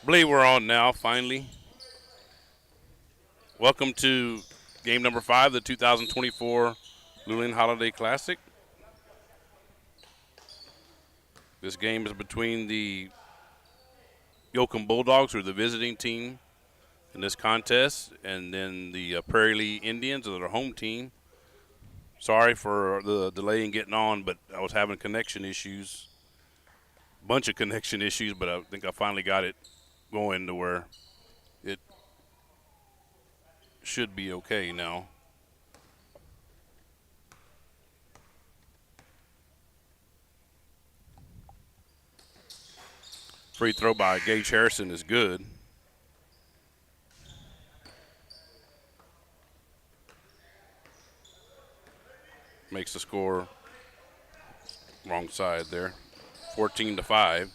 Believe we're on now, finally. Welcome to game number 5, the 2024 Luling Holiday Classic. This game is between the Yoakum Bulldogs, who are the visiting team in this contest, and then the Prairie Lee Indians, are their home team. Sorry for the delay in getting on, but I was having connection issues. Bunch of connection issues, but I think I finally got it going to where it should be okay now. Free throw by Gage Harrison is good. Makes the score wrong side there. 14-5.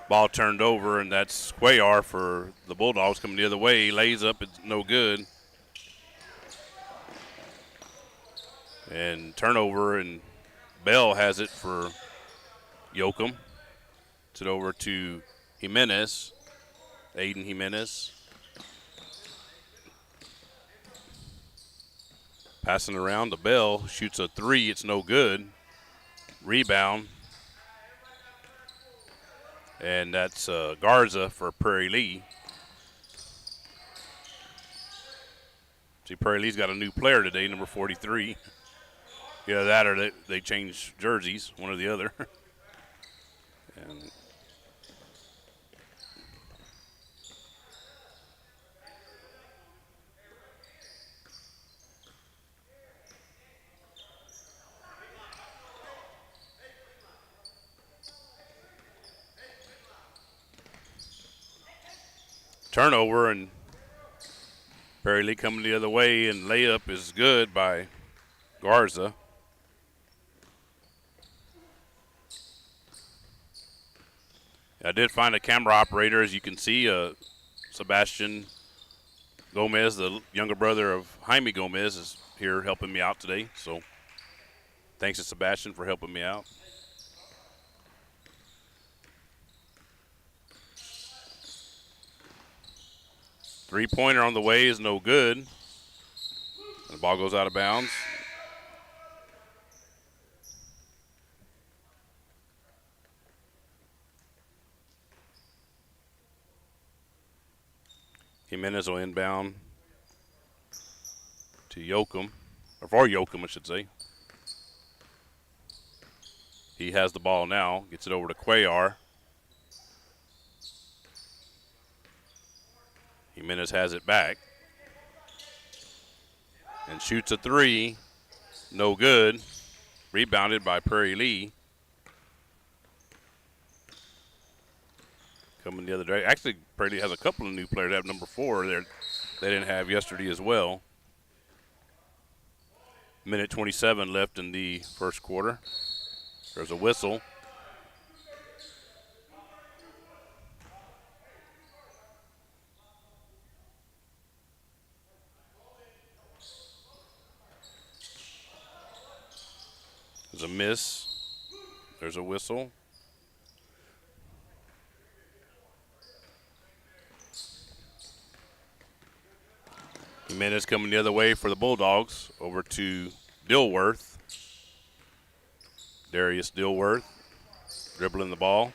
Ball turned over, and that's Cuellar for the Bulldogs coming the other way. Lays up, it's no good. And turnover, and Bell has it for Yoakum. It's it over to Jimenez, Aiden Jimenez. Passing around to Bell, shoots a three, it's no good. Rebound. And that's Garza for Prairie Lee. See, Prairie Lee's got a new player today, number 43. Yeah, that or they changed jerseys, one or the other. And turnover, and Prairie Lee coming the other way, and layup is good by Garza. I did find a camera operator, as you can see, Sebastian Gomez, the younger brother of Jaime Gomez, is here helping me out today. So thanks to Sebastian for helping me out. Three-pointer on the way is no good. And the ball goes out of bounds. Jimenez will inbound to Yoakum, or for Yoakum, I should say. He has the ball now, gets it over to Cuellar. Jimenez has it back and shoots a three, no good. Rebounded by Prairie Lee. Coming the other day. Actually, Prairie Lee has a couple of new players. They have number 4 there they didn't have yesterday as well. Minute 27 left in the first quarter. There's a whistle. There's a miss. There's a whistle. Jimenez coming the other way for the Bulldogs, over to Dilworth. Darius Dilworth dribbling the ball.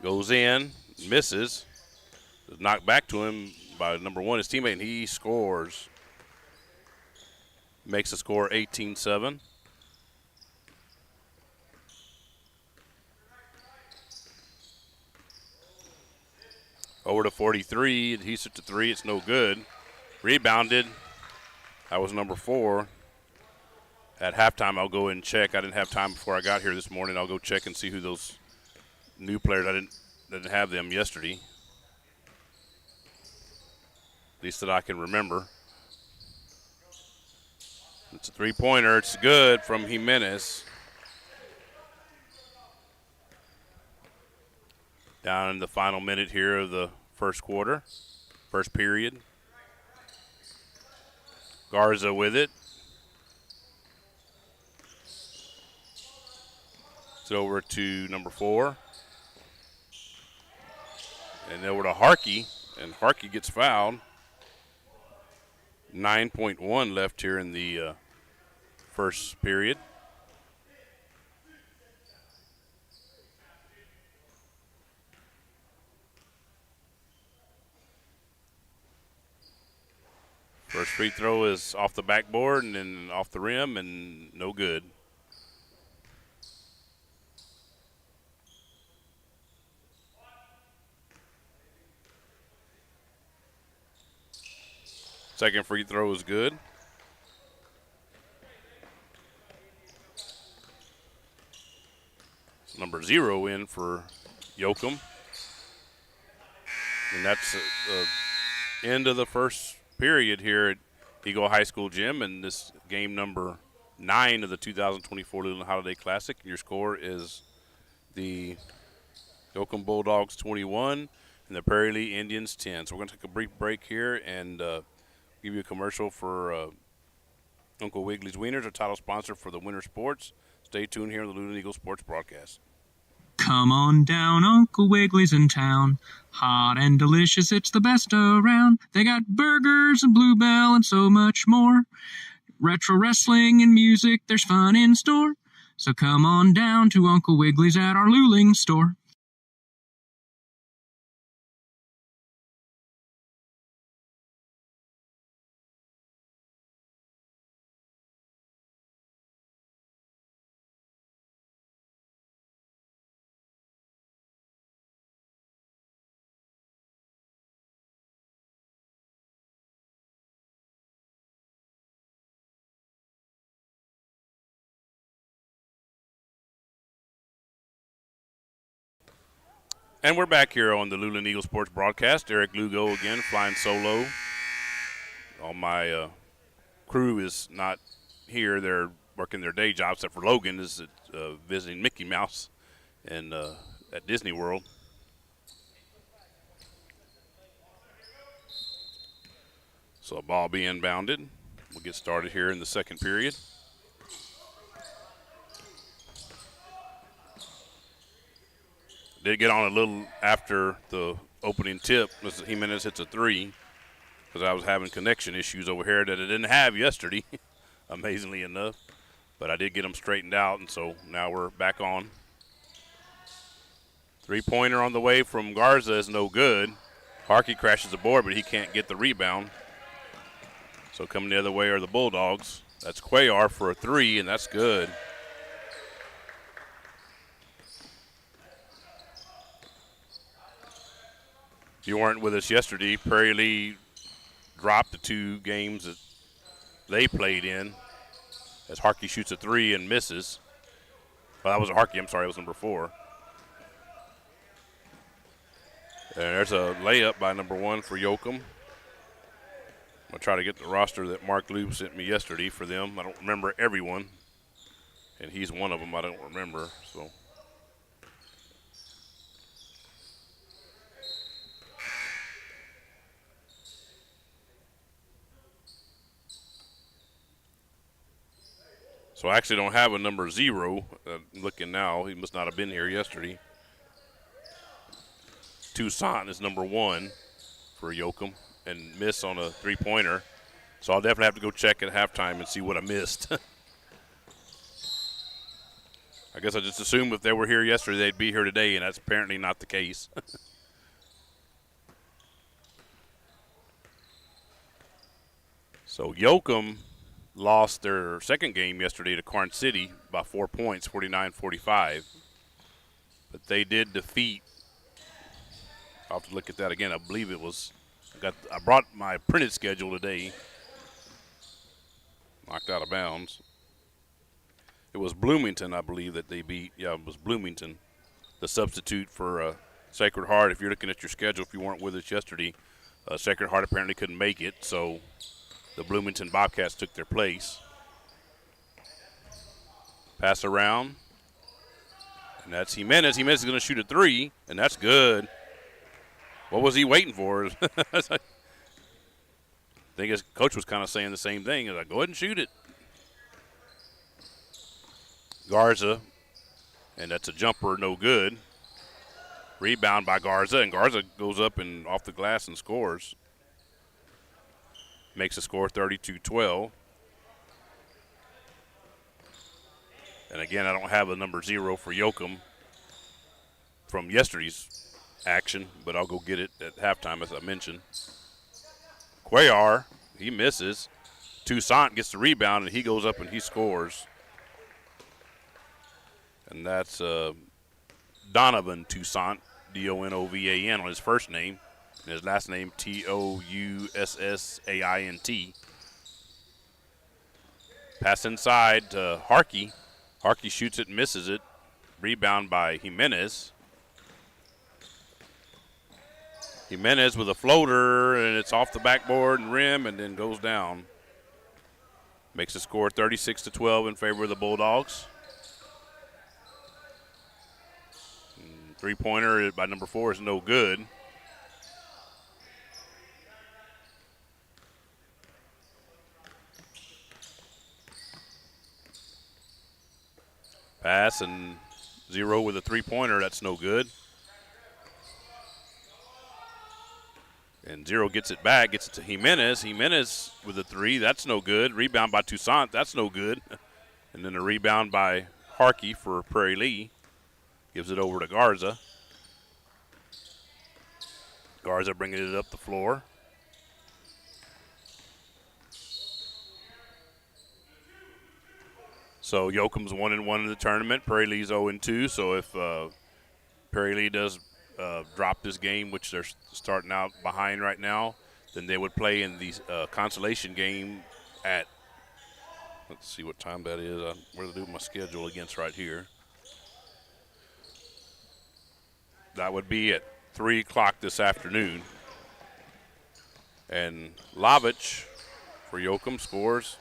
Goes in, misses. Is knocked back to him by number 1, his teammate, and he scores. Makes the score 18-7. Over to 43. He shoots a three. It's no good. Rebounded. That was number 4. At halftime, I'll go and check. I didn't have time before I got here this morning. I'll go check and see who those new players. I didn't have them yesterday. At least that I can remember. It's a three-pointer. It's good from Jimenez. Down in the final minute here of the first quarter, first period. Garza with it. It's over to number 4. And over to Harkey, and Harkey gets fouled. 9.1 left here in the first period. First free throw is off the backboard and then off the rim and no good. Second free throw is good. Number 0 in for Yoakum. And that's the end of the first period here at Eagle High School Gym, and this game number 9 of the 2024 Luling Holiday Classic. Your score is the Yoakum Bulldogs 21 and the Prairie Lee Indians 10. So we're going to take a brief break here and give you a commercial for Uncle Wiggly's Wieners, our title sponsor for the winter sports. Stay tuned here on the Luling Eagle Sports Broadcast. Come on down, Uncle Wiggly's in town. Hot and delicious, it's the best around. They got burgers and Bluebell and so much more. Retro wrestling and music, there's fun in store. So come on down to Uncle Wiggly's at our Luling store. And we're back here on the Luling Eagle Sports Broadcast. Eric Lugo again, flying solo. All my crew is not here. They're working their day jobs, except for Logan is visiting Mickey Mouse and at Disney World. So a ball being bounded. We'll get started here in the second period. Did get on a little after the opening tip. Jimenez hits a 3 because I was having connection issues over here that I didn't have yesterday, amazingly enough. But I did get them straightened out, and so now we're back on. Three-pointer on the way from Garza is no good. Harkey crashes the board, but he can't get the rebound. So coming the other way are the Bulldogs. That's Cuellar for a 3, and that's good. If you weren't with us yesterday, Prairie Lee dropped the 2 games that they played in as Harkey shoots a 3 and misses. Well, that was Harkey. I'm sorry, it was number 4. And there's a layup by number 1 for Yoakum. I'm going to try to get the roster that Mark Lube sent me yesterday for them. I don't remember everyone, and he's one of them I don't remember. So I actually don't have a number 0. Looking now, he must not have been here yesterday. Toussaint is number 1 for Yoakum and miss on a 3-pointer. So I'll definitely have to go check at halftime and see what I missed. I guess I just assumed if they were here yesterday, they'd be here today, and that's apparently not the case. So Yoakum lost their second game yesterday to Karn City by 4 points, 49-45. But they did defeat, I'll have to look at that again. I believe it was, I brought my printed schedule today. Knocked out of bounds. It was Bloomington, I believe, that they beat. Yeah, it was Bloomington, the substitute for Sacred Heart. If you're looking at your schedule, if you weren't with us yesterday, Sacred Heart apparently couldn't make it, so the Bloomington Bobcats took their place. Pass around, and that's Jimenez. Jimenez is going to shoot a 3, and that's good. What was he waiting for? I think his coach was kind of saying the same thing. He was like, go ahead and shoot it. Garza, and that's a jumper, no good. Rebound by Garza, and Garza goes up and off the glass and scores. Makes the score 32-12. And again, I don't have a number 0 for Yoakum from yesterday's action, but I'll go get it at halftime, as I mentioned. Cuellar, he misses. Toussaint gets the rebound, and he goes up and he scores. And that's Donovan Toussaint, Donovan, on his first name. And his last name, Tousssaint. Pass inside to Harkey. Harkey shoots it and misses it. Rebound by Jimenez. Jimenez with a floater, and it's off the backboard and rim and then goes down. Makes the score 36-12 in favor of the Bulldogs. Three-pointer by number 4 is no good. Pass and 0 with a three-pointer. That's no good. And 0 gets it back, gets it to Jimenez. Jimenez with a 3. That's no good. Rebound by Toussaint. That's no good. And then a rebound by Harkey for Prairie Lee. Gives it over to Garza. Garza bringing it up the floor. So Yoakum's 1-1 in the tournament. Prairie Lee's 0-2. So if Prairie Lee does drop this game, which they're starting out behind right now, then they would play in the consolation game at, let's see what time that is. Where to do my schedule against right here. That would be at 3 o'clock this afternoon. And Lovich for Yoakum scores,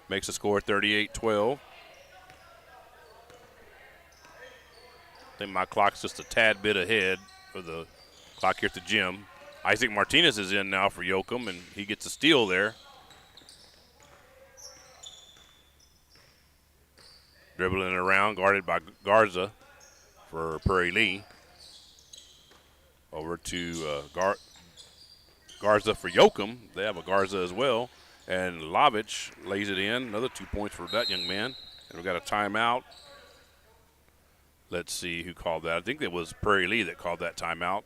makes the score 38-12. I think my clock's just a tad bit ahead of the clock here at the gym. Isaac Martinez is in now for Yoakum, and he gets a steal there. Dribbling it around, guarded by Garza for Prairie Lee. Over to Garza for Yoakum. They have a Garza as well. And Lovich lays it in. Another 2 points for that young man. And we've got a timeout. Let's see who called that. I think it was Prairie Lee that called that timeout.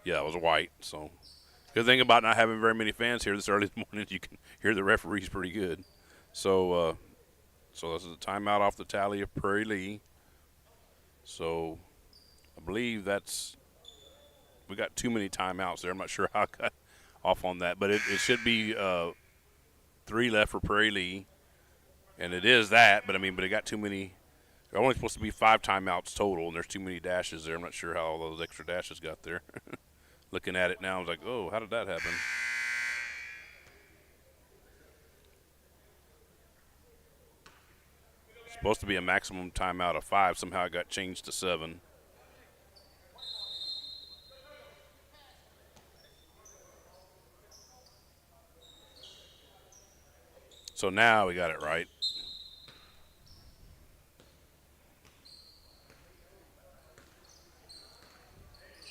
Yeah, it was White. So, good thing about not having very many fans here this early in the morning, you can hear the referees pretty good. So, this is a timeout off the tally of Prairie Lee. So, I believe we got too many timeouts there. I'm not sure how I got off on that, but it should be 3 left for Prairie Lee. And it is that, but it got too many. There are only supposed to be 5 timeouts total, and there's too many dashes there. I'm not sure how all those extra dashes got there. Looking at it now, I was like, oh, how did that happen? It's supposed to be a maximum timeout of 5. Somehow it got changed to 7. So now we got it right.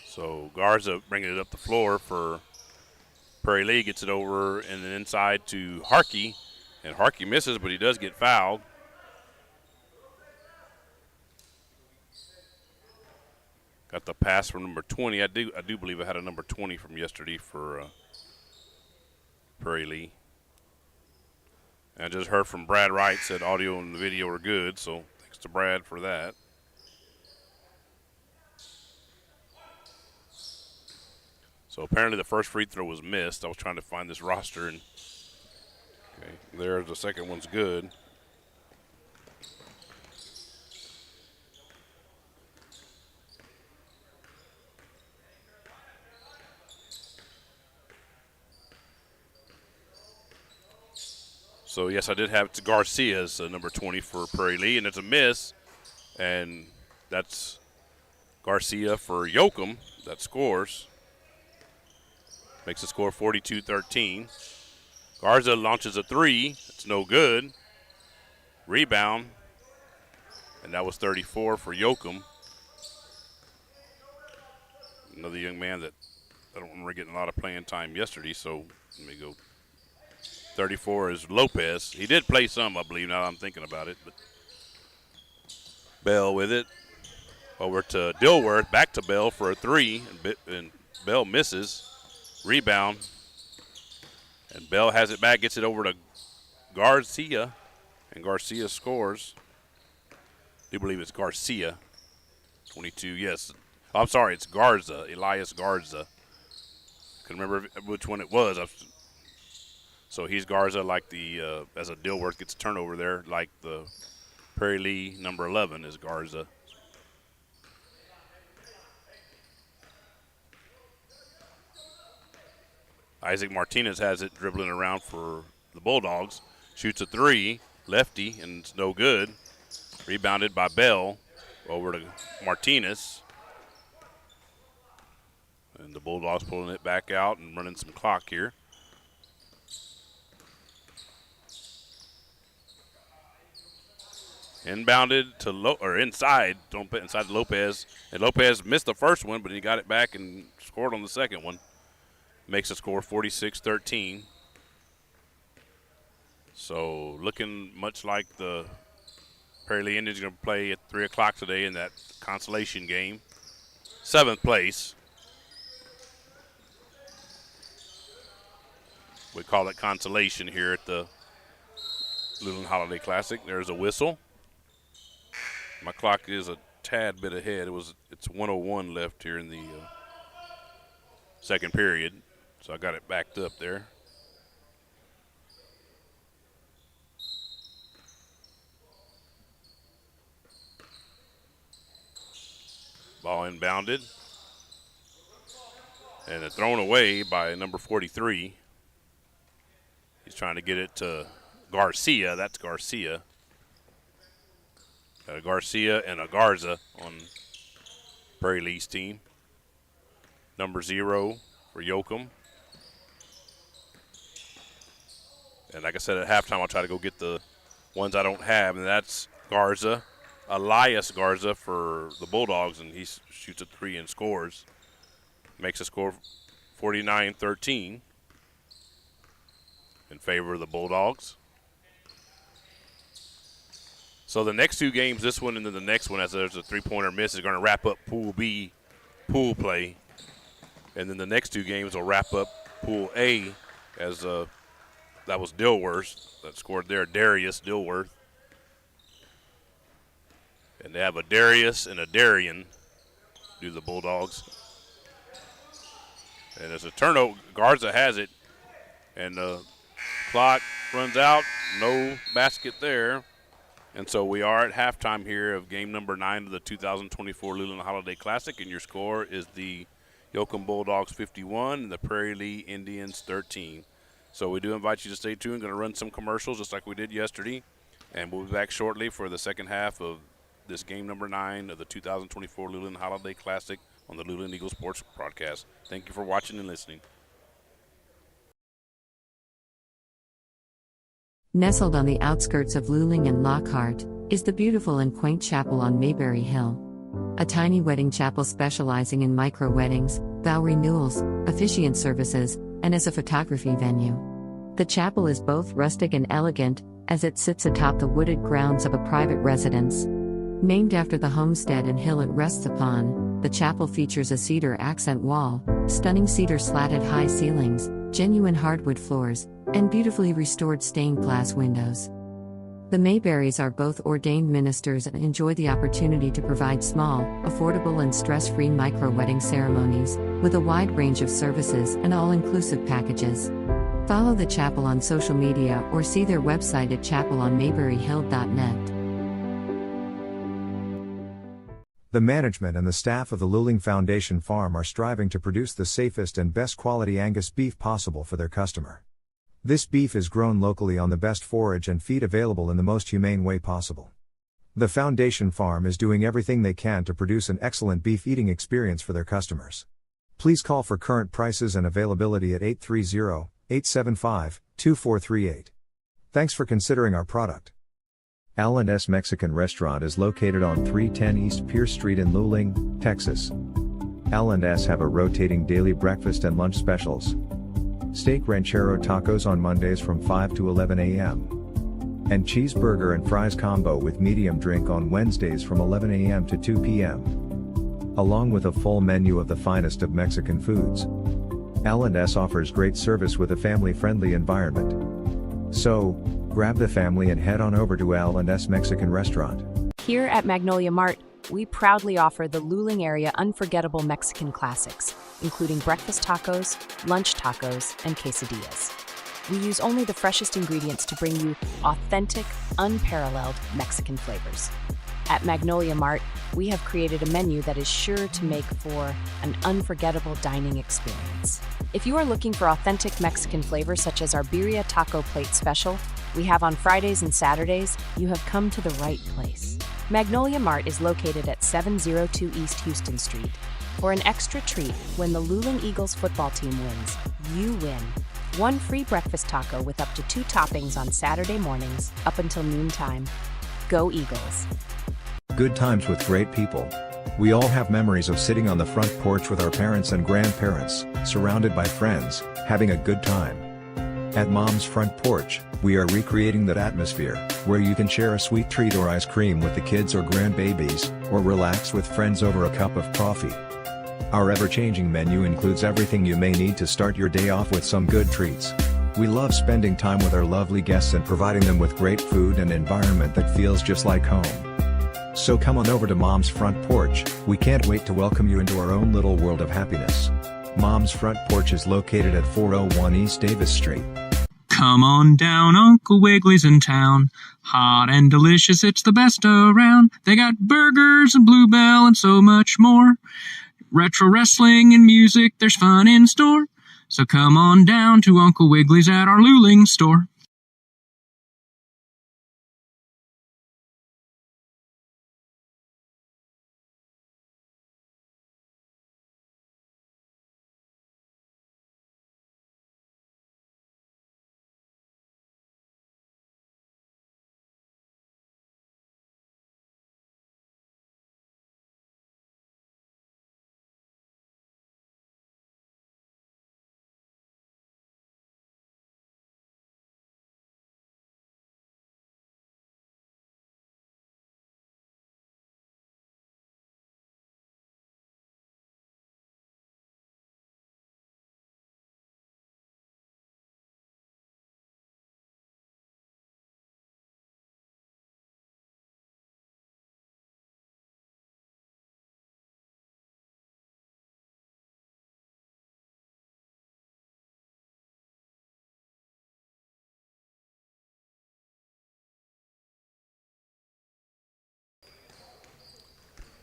So Garza bringing it up the floor for Prairie Lee, gets it over and then inside to Harkey. And Harkey misses, but he does get fouled. Got the pass from number 20. I do believe I had a number 20 from yesterday for Prairie Lee. And I just heard from Brad Wright, said audio and the video are good, so thanks to Brad for that. So apparently the first free throw was missed. I was trying to find this roster, and okay, there's the second one's good. So, yes, I did have it to Garcia's number 20 for Prairie Lee, and it's a miss. And that's Garcia for Yoakum that scores. Makes the score 42-13. Garza launches a 3. It's no good. Rebound. And that was 34 for Yoakum. Another young man that I don't remember getting a lot of playing time yesterday, so let me go. 34 is Lopez. He did play some, I believe, now that I'm thinking about it. But Bell with it. Over to Dilworth. Back to Bell for a three. And Bell misses. Rebound. And Bell has it back, gets it over to Garcia. And Garcia scores. I do believe it's Garcia. 22, yes. I'm sorry, it's Garza. Elias Garza. Couldn't remember which one it was. So he's Garza, like the as a Dilworth gets a turnover there, like the Prairie Lee number 11 is Garza. Isaac Martinez has it dribbling around for the Bulldogs. Shoots a three, lefty, and it's no good. Rebounded by Bell over to Martinez. And the Bulldogs pulling it back out and running some clock here. Inbounded to inside to Lopez. And Lopez missed the first one, but he got it back and scored on the second one. Makes a score 46-13. So looking much like the Prairie Lee Indians going to play at 3 o'clock today in that consolation game. 7th place. We call it consolation here at the Luling Holiday Classic. There's a whistle. My clock is a tad bit ahead. It's 1:01 left here in the second period, so I got it backed up there. Ball inbounded, and it's thrown away by number 43. He's trying to get it to Garcia. That's Garcia. Garcia and a Garza on Prairie Lee's team. Number 0 for Yoakum. And like I said, at halftime, I'll try to go get the ones I don't have, and that's Garza, Elias Garza for the Bulldogs, and he shoots a three and scores. Makes a score 49-13 in favor of the Bulldogs. So the next two games, this one and then the next one, as there's a three-pointer miss, is going to wrap up Pool B pool play. And then the next two games will wrap up Pool A, as that was Dilworth that scored there, Darius Dilworth. And they have a Darius and a Darian, do the Bulldogs. And there's a turnover. Garza has it. And the clock runs out. No basket there. And so we are at halftime here of game number 9 of the 2024 Luling Holiday Classic. And your score is the Yoakum Bulldogs 51 and the Prairie Lee Indians 13. So we do invite you to stay tuned. Going to run some commercials just like we did yesterday. And we'll be back shortly for the second half of this game number 9 of the 2024 Luling Holiday Classic on the Luling Eagle Sports broadcast. Thank you for watching and listening. Nestled on the outskirts of Luling and Lockhart, is the beautiful and quaint chapel on Mayberry Hill. A tiny wedding chapel specializing in micro-weddings, vow renewals, officiant services, and as a photography venue. The chapel is both rustic and elegant, as it sits atop the wooded grounds of a private residence. Named after the homestead and hill it rests upon, the chapel features a cedar accent wall, stunning cedar slatted high ceilings, genuine hardwood floors, and beautifully restored stained glass windows. The Mayberrys are both ordained ministers and enjoy the opportunity to provide small, affordable and stress-free micro-wedding ceremonies, with a wide range of services and all-inclusive packages. Follow the chapel on social media or see their website at chapelonmayberryhill.net. The management and the staff of the Luling Foundation Farm are striving to produce the safest and best quality Angus beef possible for their customer. This beef is grown locally on the best forage and feed available in the most humane way possible. The Foundation Farm is doing everything they can to produce an excellent beef eating experience for their customers. Please call for current prices and availability at 830-875-2438. Thanks for considering our product. Alan S. Mexican Restaurant is located on 310 East Pierce Street in Luling, Texas. L&S have a rotating daily breakfast and lunch specials. Steak ranchero tacos on Mondays from 5 to 11 a.m. And cheeseburger and fries combo with medium drink on Wednesdays from 11 a.m. to 2 p.m. Along with a full menu of the finest of Mexican foods. L&S offers great service with a family-friendly environment. So, grab the family and head on over to L&S Mexican Restaurant. Here at Magnolia Mart, we proudly offer the Luling area unforgettable Mexican classics, including breakfast tacos, lunch tacos, and quesadillas. We use only the freshest ingredients to bring you authentic, unparalleled Mexican flavors. At Magnolia Mart, we have created a menu that is sure to make for an unforgettable dining experience. If you are looking for authentic Mexican flavors such as our birria taco plate special we have on Fridays and Saturdays, you have come to the right place. Magnolia Mart is located at 702 East Houston Street. For an extra treat, when the Luling Eagles football team wins, you win. One free breakfast taco with up to 2 toppings on Saturday mornings up until noontime. Go Eagles! Good times with great people. We all have memories of sitting on the front porch with our parents and grandparents, surrounded by friends, having a good time. At Mom's Front Porch, we are recreating that atmosphere, where you can share a sweet treat or ice cream with the kids or grandbabies, or relax with friends over a cup of coffee. Our ever-changing menu includes everything you may need to start your day off with some good treats. We love spending time with our lovely guests and providing them with great food and environment that feels just like home. So come on over to Mom's Front Porch, we can't wait to welcome you into our own little world of happiness. Mom's Front Porch is located at 401 East Davis Street. Come on down, Uncle Wiggly's in town. Hot and delicious, it's the best around. They got burgers and Bluebell and so much more. Retro wrestling and music, there's fun in store. So come on down to Uncle Wiggly's at our Luling store.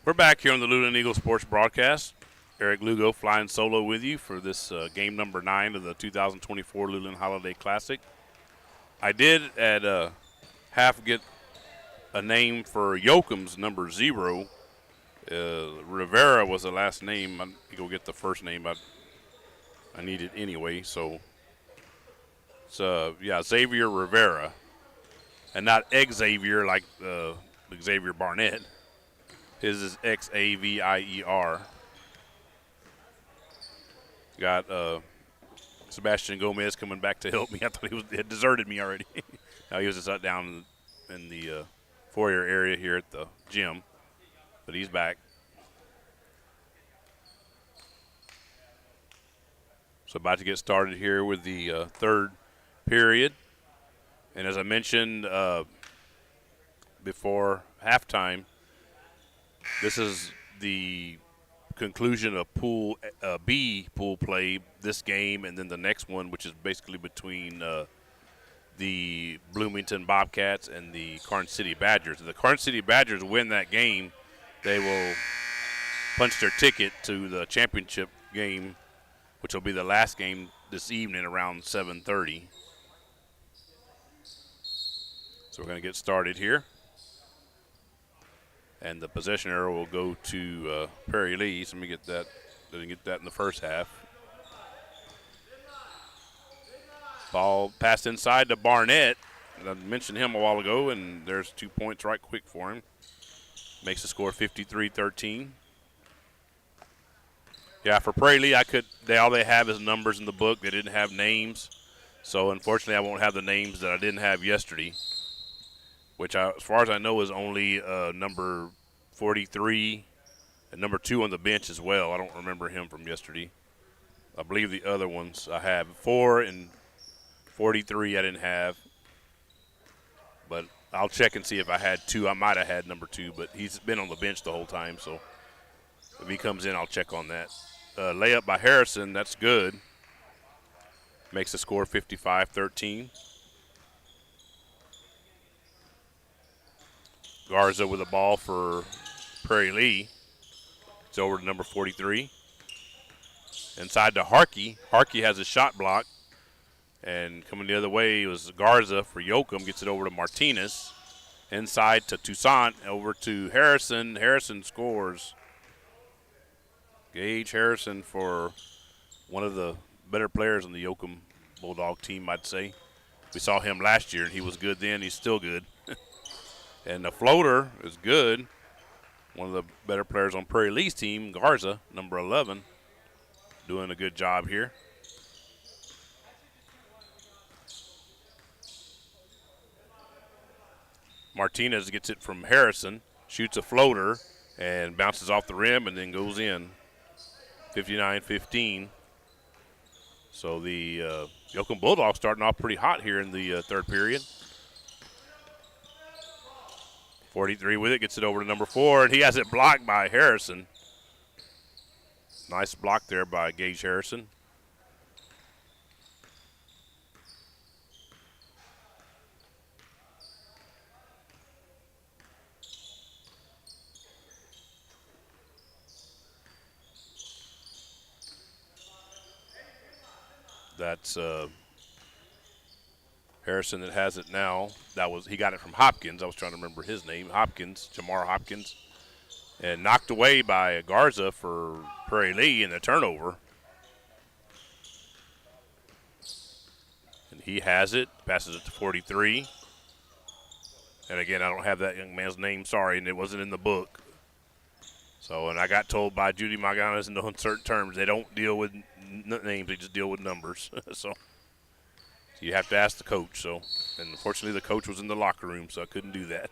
We're back here on the Luling Eagle Sports Broadcast. Eric Lugo flying solo with you for this game number 9 of the 2024 Luling Holiday Classic. I did at half get a name for Yoakum's number 0. Rivera was the last name. I'm go get the first name. I need it anyway. So it's Xavier Rivera, and not Xavier like Xavier Barnett. His is Xavier. Got Sebastian Gomez coming back to help me. I thought he had deserted me already. Now he was just down in the foyer area here at the gym, but he's back. So about to get started here with the third period. And as I mentioned before halftime, this is the conclusion of Pool B pool play this game, and then the next one, which is basically between the Bloomington Bobcats and the Karnes City Badgers. If the Karnes City Badgers win that game, they will punch their ticket to the championship game, which will be the last game this evening around 7:30. So we're going to get started here. And the possession arrow will go to Perry Lee. So let me get that. Didn't get that in the first half. Ball passed inside to Barnett. I mentioned him a while ago, and there's 2 points right quick for him. Makes the score 53-13. Yeah, for Prairie Lee, all they have is numbers in the book. They didn't have names. So, unfortunately, I won't have the names that I didn't have yesterday, which, as far as I know, is only number 43 and number 2 on the bench as well. I don't remember him from yesterday. I believe the other ones I have. 4 and 43 I didn't have. But I'll check and see if I had 2. I might have had number 2, but he's been on the bench the whole time. So if he comes in, I'll check on that. Layup by Harrison, that's good. Makes the score 55-13. Garza with the ball for Prairie Lee. It's over to number 43. Inside to Harkey. Harkey has a shot block. And coming the other way was Garza for Yoakum. Gets it over to Martinez. Inside to Toussaint. Over to Harrison. Harrison scores. Gage Harrison for one of the better players on the Yoakum Bulldog team, I'd say. We saw him last year, and he was good then. He's still good. And the floater is good. One of the better players on Prairie Lee's team, Garza, number 11, doing a good job here. Martinez gets it from Harrison, shoots a floater, and bounces off the rim and then goes in. 59-15. So the Yoakum Bulldogs starting off pretty hot here in the third period. 43 with it, gets it over to number 4, and he has it blocked by Harrison. Nice block there by Gage Harrison. That's Harrison that has it now. He got it from Hopkins. I was trying to remember his name. Jamar Hopkins. And knocked away by Garza for Prairie Lee in the turnover. And he has it, passes it to 43. And again, I don't have that young man's name, sorry, and it wasn't in the book. So, and I got told by Judy Maganas in uncertain terms, they don't deal with names, they just deal with numbers. So you have to ask the coach. So, and unfortunately, the coach was in the locker room, so I couldn't do that.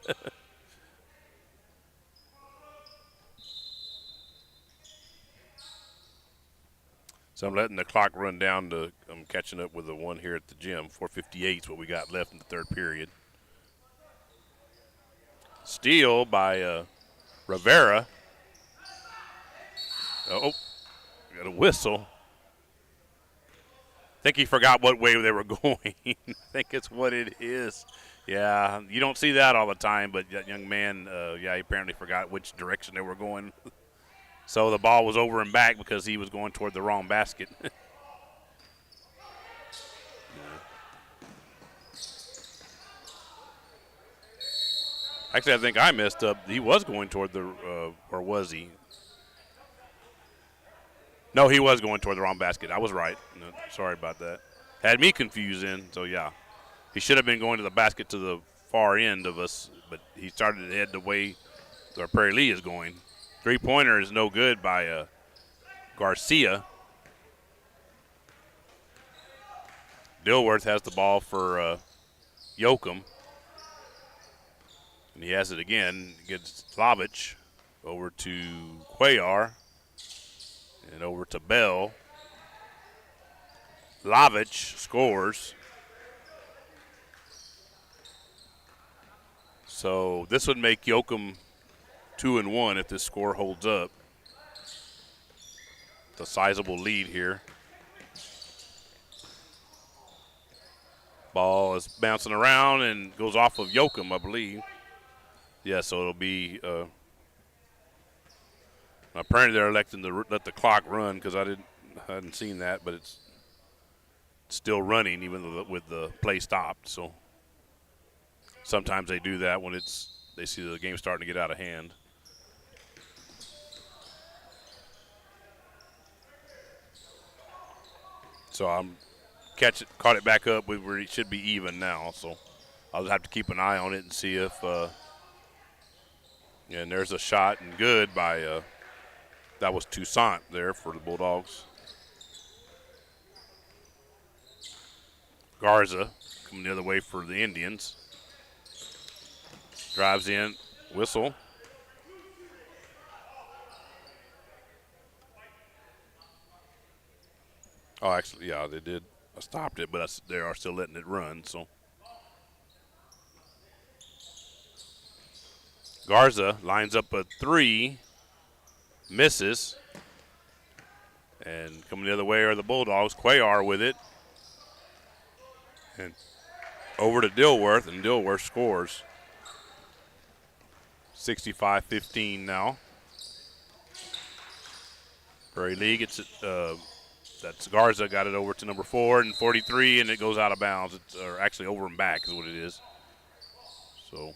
So I'm letting the clock run down I'm catching up with the one here at the gym. 4:58 is what we got left in the third period. Steal by Rivera. Oh, got a whistle. I think he forgot what way they were going. I think it's what it is. Yeah, you don't see that all the time, but that young man, he apparently forgot which direction they were going. So the ball was over and back because he was going toward the wrong basket. Actually, I think I messed up. He was going toward or was he? No, he was going toward the wrong basket. I was right. No, sorry about that. Had me confused then, so yeah. He should have been going to the basket to the far end of us, but he started to head the way where Prairie Lee is going. Three-pointer is no good by Garcia. Dilworth has the ball for Yoakum. And he has it again against Slavich. Over to Cuellar. And over to Bell. Lavich scores. So this would make Yoakum 2-1 if this score holds up. It's a sizable lead here. Ball is bouncing around and goes off of Yoakum, I believe. Yeah, so it'll be apparently they're electing to let the clock run because I hadn't seen that, but it's still running even with the play stopped. So sometimes they do that when they see the game starting to get out of hand. So I'm caught it back up where it should be even now. So I'll have to keep an eye on it and see if and there's a shot and good by That was Toussaint there for the Bulldogs. Garza coming the other way for the Indians. Drives in, whistle. Oh, actually, yeah, they did. I stopped it, but they are still letting it run. So Garza lines up a 3, misses. And coming the other way are the Bulldogs. Cuellar with it. And over to Dilworth, and Dilworth scores. 65-15 now. Prairie League, that's Garza got it over to number 4 and 43, and it goes out of bounds. Or actually over and back is what it is. So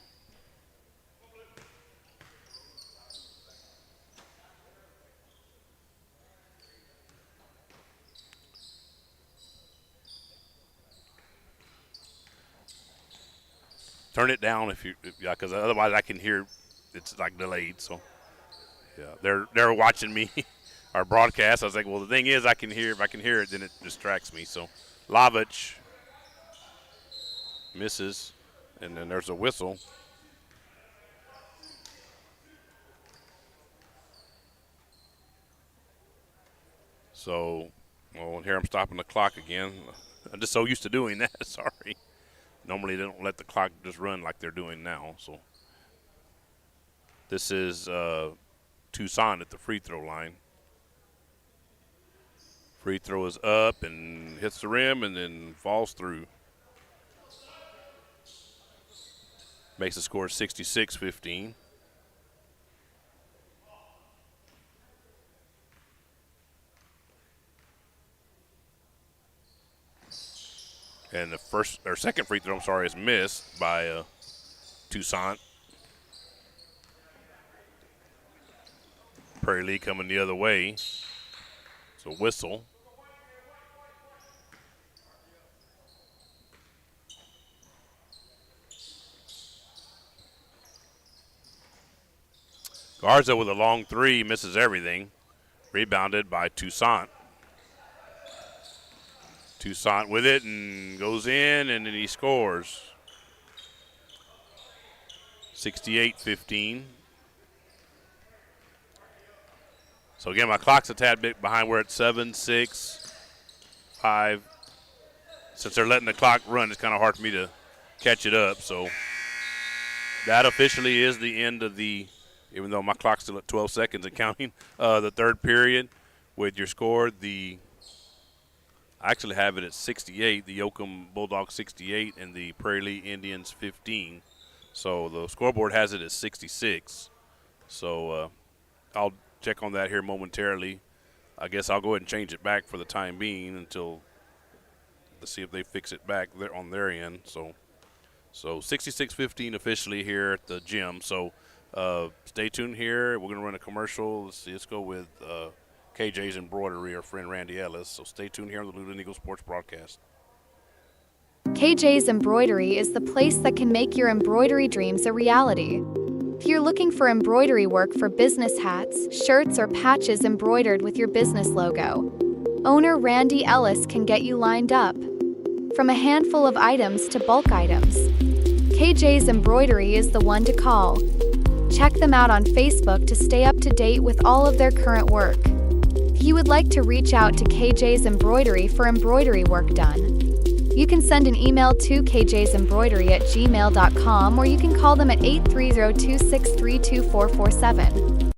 turn it down because otherwise I can hear it's like delayed. So yeah, they're watching me, our broadcast. I was like, well, the thing is, if I can hear it, then it distracts me. So Lavich misses, and then there's a whistle. So, well, here I'm stopping the clock again. I'm just so used to doing that. Sorry. Normally they don't let the clock just run like they're doing now. So this is Toussaint at the free throw line. Free throw is up and hits the rim and then falls through. Makes the score 66-15. And the second free throw, is missed by Toussaint. Prairie League coming the other way. So whistle. Garza with a long 3, misses everything. Rebounded by Toussaint. Toussaint with it and goes in, and then he scores. 68-15. So again, my clock's a tad bit behind. We're at 7, 6, 5. Since they're letting the clock run, it's kind of hard for me to catch it up. So that officially is the end of even though my clock's still at 12 seconds and counting, the third period with your score. I actually have it at 68, the Yoakum Bulldogs 68 and the Prairie League Indians 15. So the scoreboard has it at 66. So I'll check on that here momentarily. I guess I'll go ahead and change it back for the time being until let's see if they fix it back there on their end. So 66-15 officially here at the gym. So stay tuned here. We're going to run a commercial. Let's go with KJ's Embroidery, our friend Randy Ellis. So stay tuned here on the Luling Eagle Sports Broadcast. KJ's Embroidery is the place that can make your embroidery dreams a reality. If you're looking for embroidery work for business hats, shirts, or patches embroidered with your business logo, owner Randy Ellis can get you lined up. From a handful of items to bulk items, KJ's Embroidery is the one to call. Check them out on Facebook to stay up to date with all of their current work. If you would like to reach out to KJ's Embroidery for embroidery work done, you can send an email to kjsembroidery@gmail.com, or you can call them at 830-263-2447.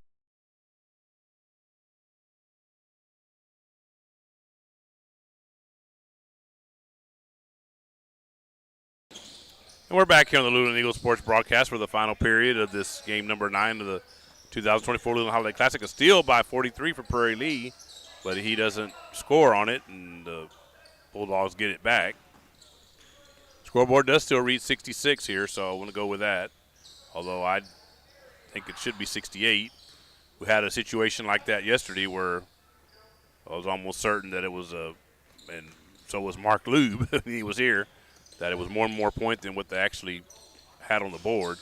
And we're back here on the Luling Eagle Sports Broadcast for the final period of this game number 9 of the 2024 Luling Holiday Classic. A steal by 43 for Prairie Lee, but he doesn't score on it, and the Bulldogs get it back. Scoreboard does still read 66 here, so I want to go with that, although I think it should be 68. We had a situation like that yesterday where I was almost certain that it was and so was Mark Lube, he was here, that it was one more point than what they actually had on the board.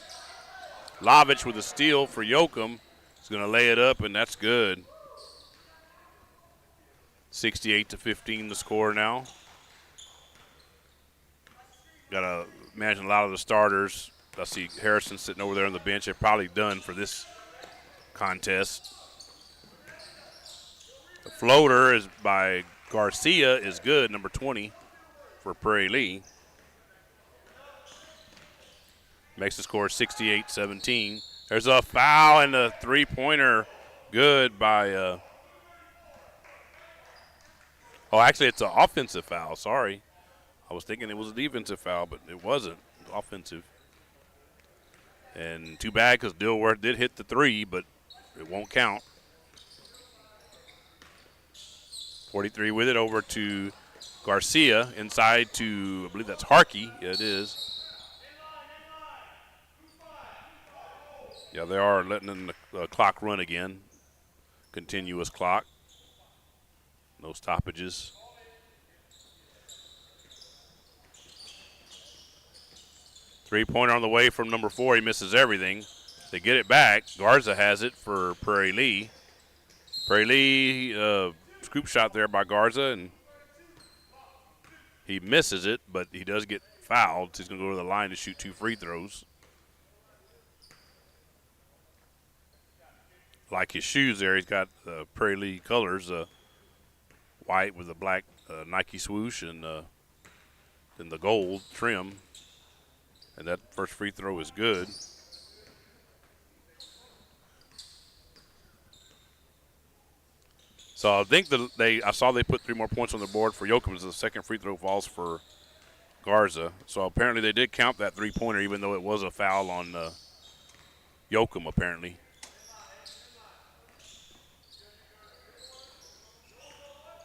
Lavich with a steal for Yoakum. He's going to lay it up, and that's good. 68-15 the score now. Got to imagine a lot of the starters. I see Harrison sitting over there on the bench. They're probably done for this contest. The floater is by Garcia is good, number 20 for Prairie Lee. Makes the score 68-17. There's a foul and a three-pointer good by actually it's an offensive foul. Sorry. I was thinking it was a defensive foul, but it wasn't. It was offensive. And too bad because Dilworth did hit the three, but it won't count. 43 with it over to Garcia. Inside to, I believe that's Harkey. Yeah, it is. Yeah, they are letting the clock run again. Continuous clock. No stoppages. Three-pointer on the way from number 4. He misses everything. They get it back. Garza has it for Prairie Lee. Prairie Lee, scoop shot there by Garza, and he misses it, but he does get fouled. So he's going to go to the line to shoot 2 free throws. Like his shoes there, he's got Prairie Lee colors, white with a black Nike swoosh and then the gold trim. And that first free throw is good. So I think I saw they put 3 more points on the board for Yoakum as the second free throw falls for Garza. So apparently they did count that three-pointer, even though it was a foul on Yoakum apparently.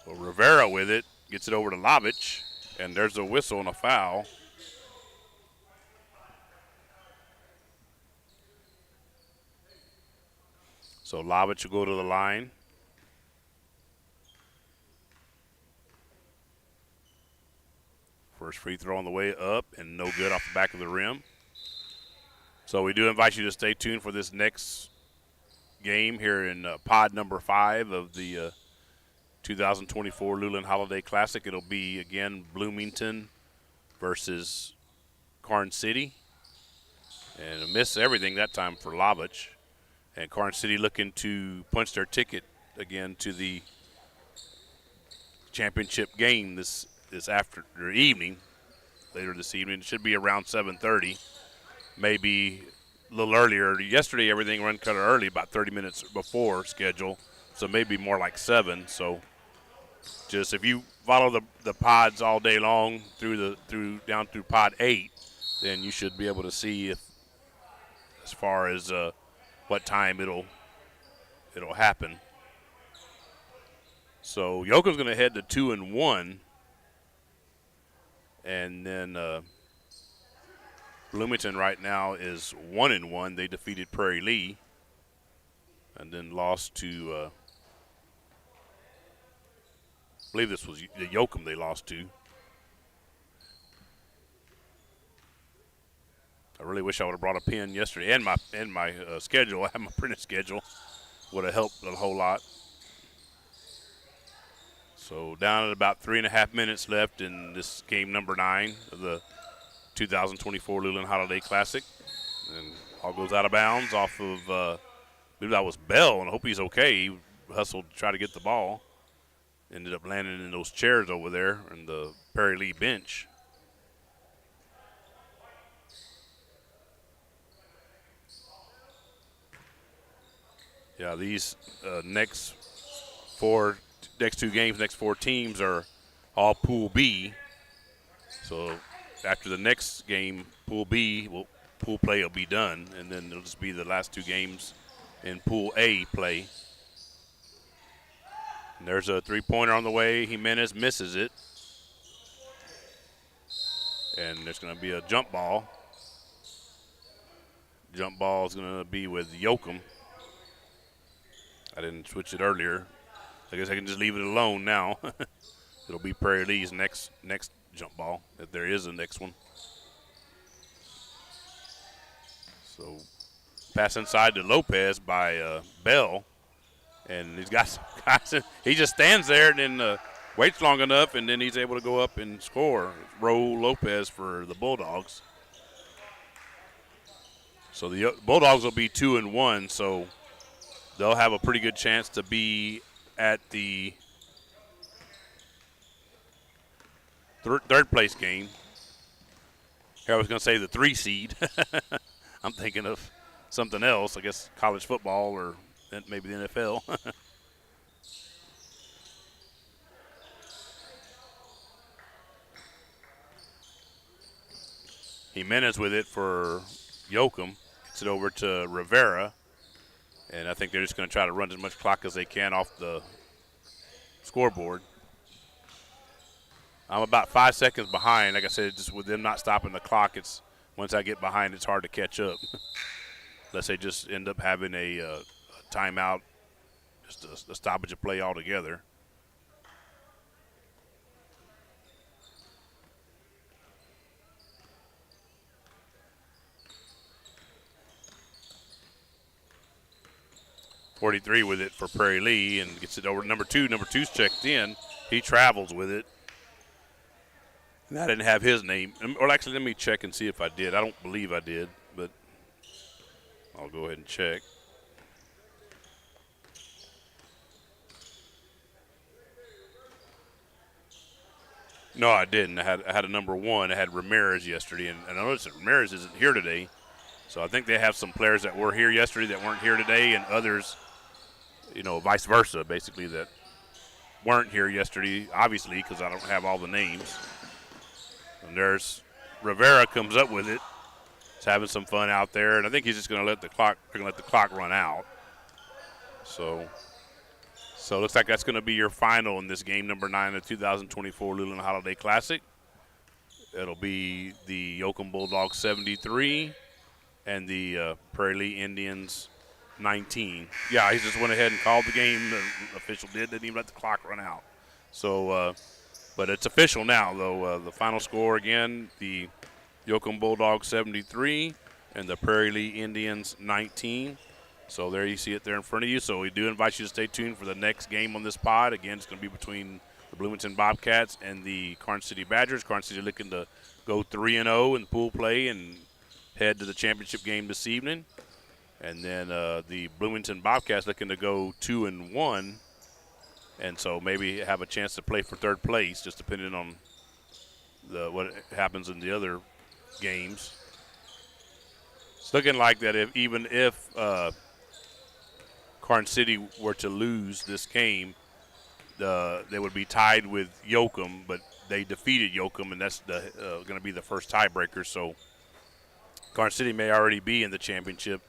So Rivera with it, gets it over to Lovich, and there's a whistle and a foul. So Lovich will go to the line. First free throw on the way up and no good off the back of the rim. So we do invite you to stay tuned for this next game here in pod number 5 of the 2024 Luling Holiday Classic. It'll be, again, Bloomington versus Karn City. And a miss everything that time for Lovich. And Karn City looking to punch their ticket again to the championship game this evening, later this evening. It should be around 7:30, maybe a little earlier. Yesterday everything ran kind of early, about 30 minutes before schedule, so maybe more like 7. So just if you follow the pods all day long down through pod 8, then you should be able to see as far as what time it'll happen. So Yoakum's going to head to 2-1, and then Bloomington right now is 1-1. They defeated Prairie Lee, and then lost to I believe this was the Yoakum they lost to. I really wish I would have brought a pen yesterday and my schedule. I have my printed schedule. Would have helped a whole lot. So down at about 3.5 minutes left in this game number 9 of the 2024 Luling Holiday Classic. And all goes out of bounds off of, I believe that was Bell, and I hope he's okay. He hustled to try to get the ball. Ended up landing in those chairs over there in the Prairie Lee bench. Yeah, these next 4 teams are all Pool B. So after the next game, Pool B, pool play will be done, and then it'll just be the last 2 games in Pool A play. And there's a three-pointer on the way. Jimenez misses it. And there's going to be a jump ball. Jump ball is going to be with Yoakum. I didn't switch it earlier. I guess I can just leave it alone now. It'll be Prairie Lee's next jump ball, if there is a next one. So pass inside to Lopez by Bell, And he's got some guys. He just stands there and then waits long enough, and then he's able to go up and score. Raul Lopez for the Bulldogs. So the Bulldogs will be 2-1, so they'll have a pretty good chance to be at the third place game. Here I was going to say the 3 seed. I'm thinking of something else, I guess college football or maybe the NFL. Jimenez with it for Yoakum. Gets it over to Rivera. And I think they're just going to try to run as much clock as they can off the scoreboard. I'm about 5 seconds behind. Like I said, just with them not stopping the clock, it's once I get behind, it's hard to catch up. Unless they just end up having a timeout, just a stoppage of play altogether. .43 with it for Prairie Lee and gets it over to number 2. Number 2's checked in. He travels with it. And I didn't have his name. Or actually, let me check and see if I did. I don't believe I did, but I'll go ahead and check. No, I didn't. I had a number 1. I had Ramirez yesterday, and I noticed that Ramirez isn't here today. So I think they have some players that were here yesterday that weren't here today, and others, vice versa, basically, that weren't here yesterday, obviously, because I don't have all the names. And there's Rivera comes up with it. He's having some fun out there, and I think he's just going to let the clock run out. So it looks like that's going to be your final in this game, number 9 of the 2024 Luling Holiday Classic. It'll be the Yoakum Bulldogs 73 and the Prairie Lee Indians 19. Yeah, he just went ahead and called the game. The official didn't even let the clock run out. So, but it's official now, though. The final score again: the Yoakum Bulldogs 73 and the Prairie Lee Indians 19. So there you see it there in front of you. So we do invite you to stay tuned for the next game on this pod. Again, it's going to be between the Bloomington Bobcats and the Karnes City Badgers. Karnes City looking to go 3-0 in pool play and head to the championship game this evening. And then the Bloomington Bobcats looking to go 2-1. And so maybe have a chance to play for third place, just depending on what happens in the other games. It's looking like that even if Karnes City were to lose this game, they would be tied with Yoakum, but they defeated Yoakum, and that's going to be the first tiebreaker. So Karnes City may already be in the championship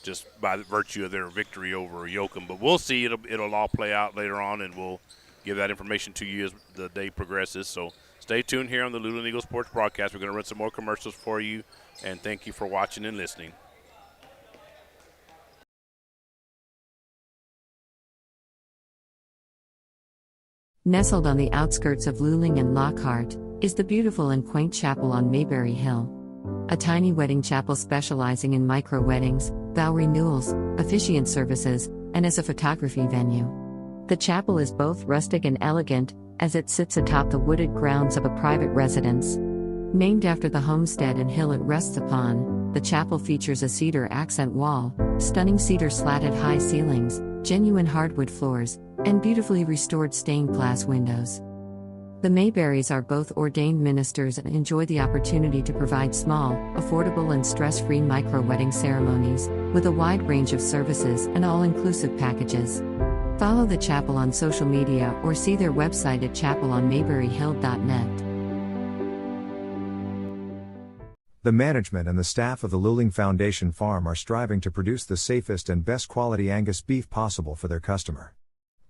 just by virtue of their victory over Yoakum. But we'll see. It'll all play out later on, and we'll give that information to you as the day progresses. So stay tuned here on the Luling Eagle Sports Broadcast. We're going to run some more commercials for you, and thank you for watching and listening. Nestled on the outskirts of Luling and Lockhart is the beautiful and quaint chapel on Mayberry Hill. A tiny wedding chapel specializing in micro-weddings, vow renewals, officiant services, and as a photography venue. The chapel is both rustic and elegant, as it sits atop the wooded grounds of a private residence. Named after the homestead and hill it rests upon, the chapel features a cedar accent wall, stunning cedar slatted high ceilings, genuine hardwood floors, and beautifully restored stained glass windows. The Mayberrys are both ordained ministers and enjoy the opportunity to provide small, affordable and stress-free micro-wedding ceremonies, with a wide range of services and all-inclusive packages. Follow the chapel on social media or see their website at chapelonmayberryhill.net. The management and the staff of the Luling Foundation Farm are striving to produce the safest and best quality Angus beef possible for their customer.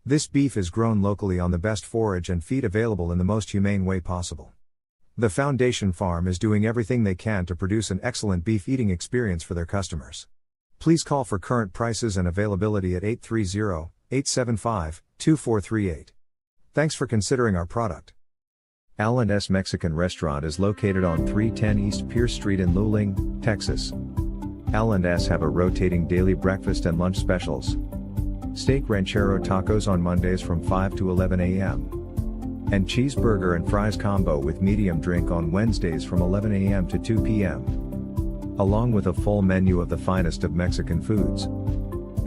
This beef is grown locally on the best forage and feed available in the most humane way possible. The Foundation Farm is doing everything they can to produce an excellent beef eating experience for their customers. Please call for current prices and availability at 830-875-2438. Thanks for considering our product. L&S Mexican Restaurant is located on 310 East Pierce Street in Luling, Texas. L&S have a rotating daily breakfast and lunch specials. steak ranchero tacos on Mondays from 5 to 11 a.m. And cheeseburger and fries combo with medium drink on Wednesdays from 11 a.m. to 2 p.m. Along with a full menu of the finest of Mexican foods.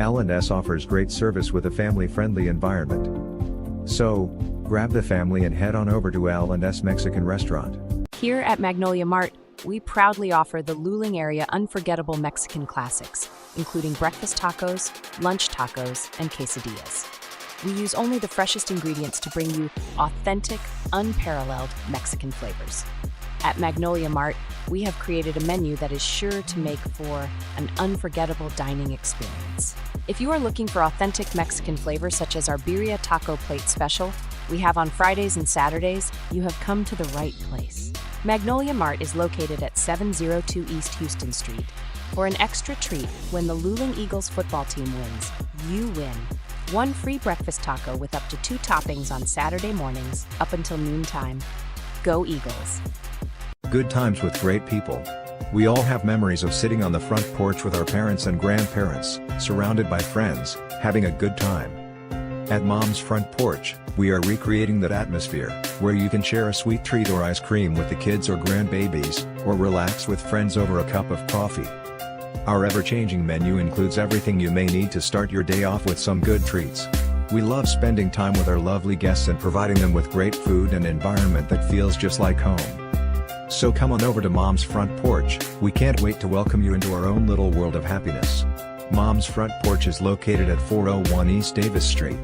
L&S offers great service with a family-friendly environment. So, grab the family and head on over to L&S Mexican Restaurant. Here at Magnolia Mart, we proudly offer the Luling area unforgettable Mexican classics, including breakfast tacos, lunch tacos, and quesadillas. We use only the freshest ingredients to bring you authentic, unparalleled Mexican flavors. At Magnolia Mart, we have created a menu that is sure to make for an unforgettable dining experience. If you are looking for authentic Mexican flavors such as our birria taco plate special we have on Fridays and Saturdays, you have come to the right place. Magnolia Mart is located at 702 East Houston Street. For an extra treat, when the Luling Eagles football team wins, you win. One free breakfast taco with up to 2 toppings on Saturday mornings up until noontime. Go Eagles! Good times with great people. We all have memories of sitting on the front porch with our parents and grandparents, surrounded by friends, having a good time. At Mom's Front Porch, we are recreating that atmosphere, where you can share a sweet treat or ice cream with the kids or grandbabies, or relax with friends over a cup of coffee. Our ever-changing menu includes everything you may need to start your day off with some good treats. We love spending time with our lovely guests and providing them with great food and environment that feels just like home. So come on over to Mom's Front Porch, we can't wait to welcome you into our own little world of happiness. Mom's Front Porch is located at 401 East Davis Street.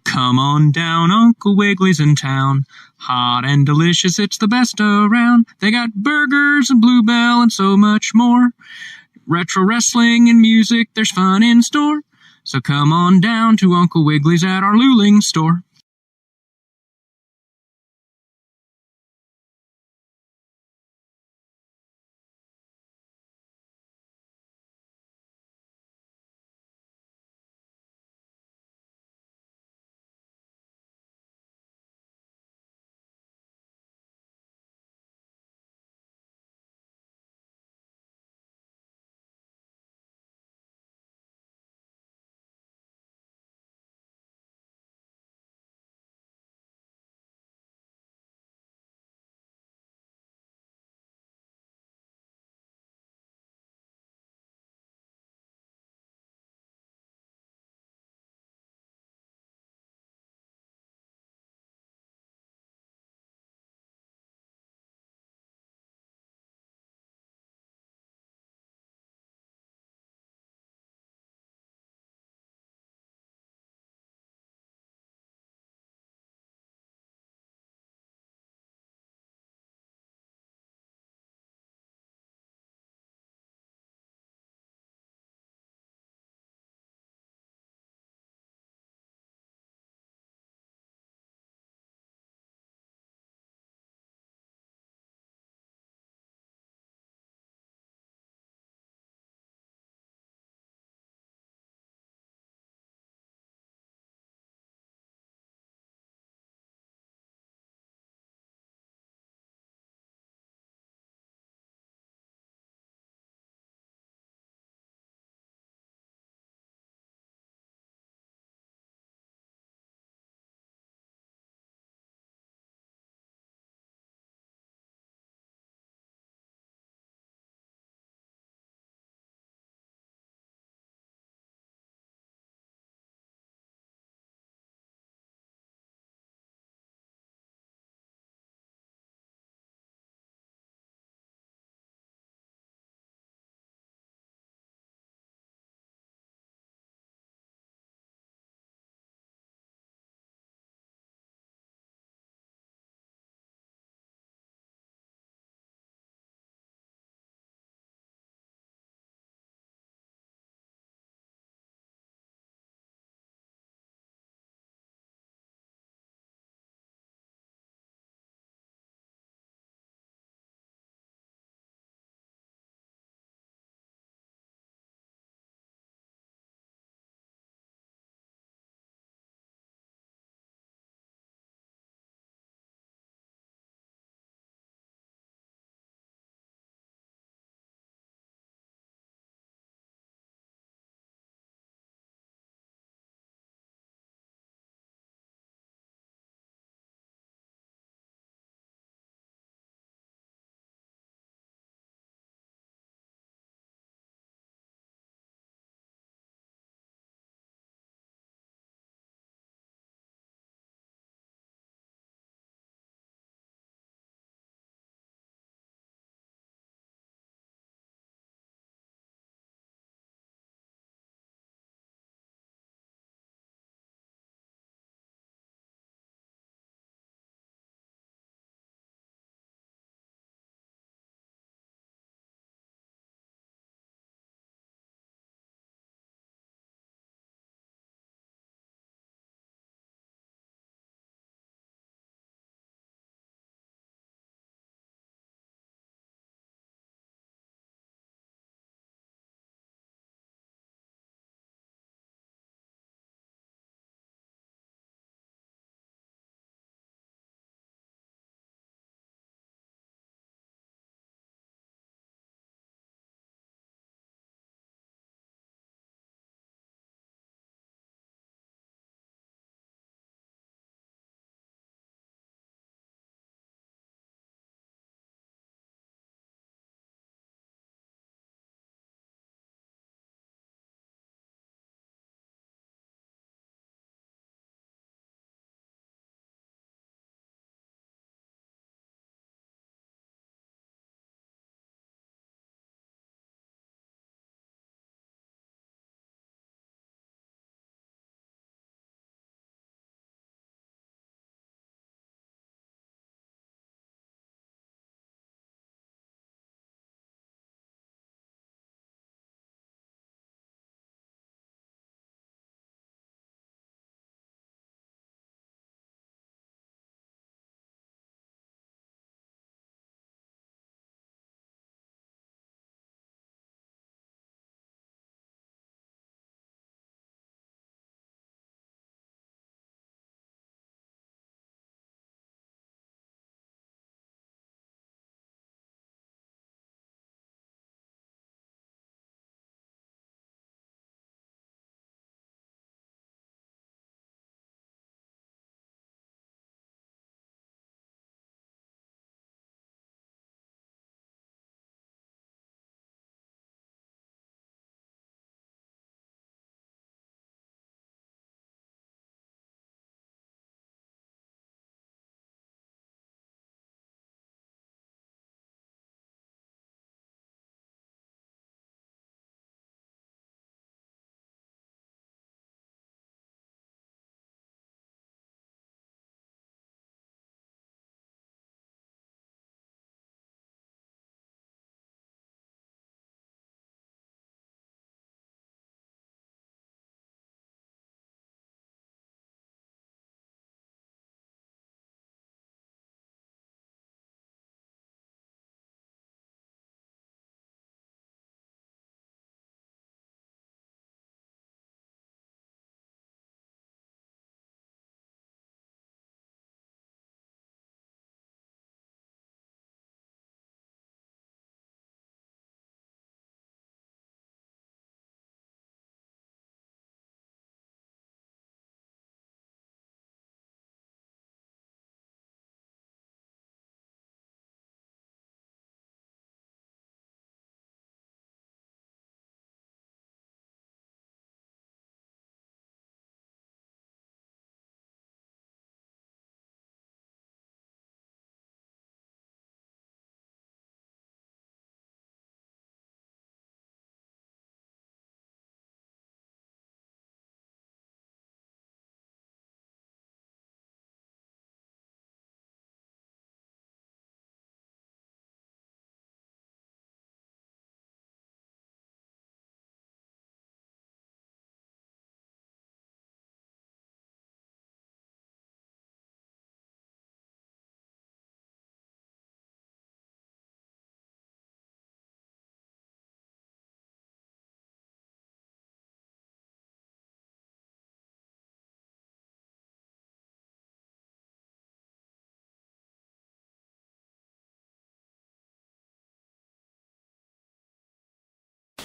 Come on down, Uncle Wiggly's in town. Hot and delicious, it's the best around. They got burgers and bluebell and so much more. Retro wrestling and music, there's fun in store. So come on down to Uncle Wiggly's at our Luling store.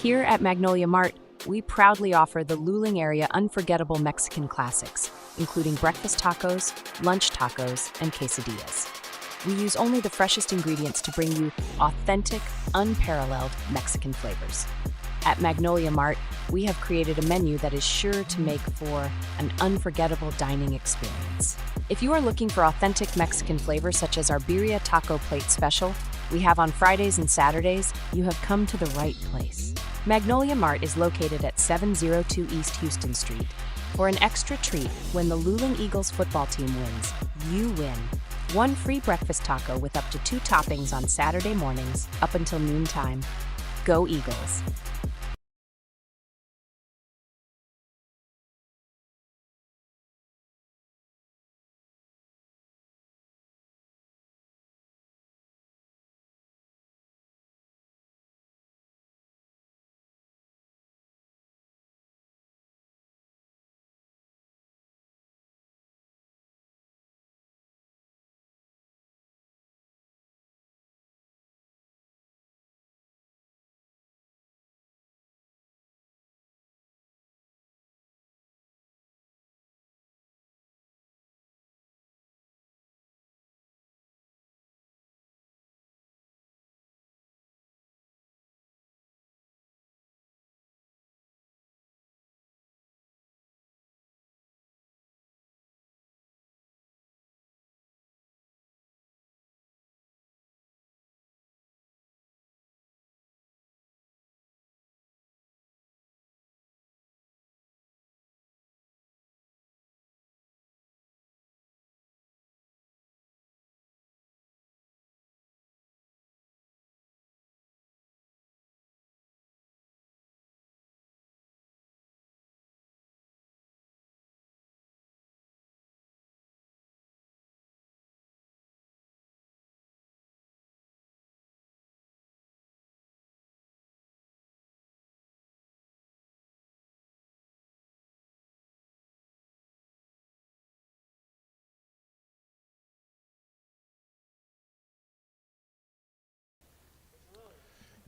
Here at Magnolia Mart, we proudly offer the Luling area unforgettable Mexican classics, including breakfast tacos, lunch tacos, and quesadillas. We use only the freshest ingredients to bring you authentic, unparalleled Mexican flavors. At Magnolia Mart, we have created a menu that is sure to make for an unforgettable dining experience. If you are looking for authentic Mexican flavors such as our Birria Taco Plate Special, we have on Fridays and Saturdays, you have come to the right place. Magnolia Mart is located at 702 East Houston Street. For an extra treat, when the Luling Eagles football team wins, you win. One free breakfast taco with up to 2 toppings on Saturday mornings up until noontime. Go Eagles!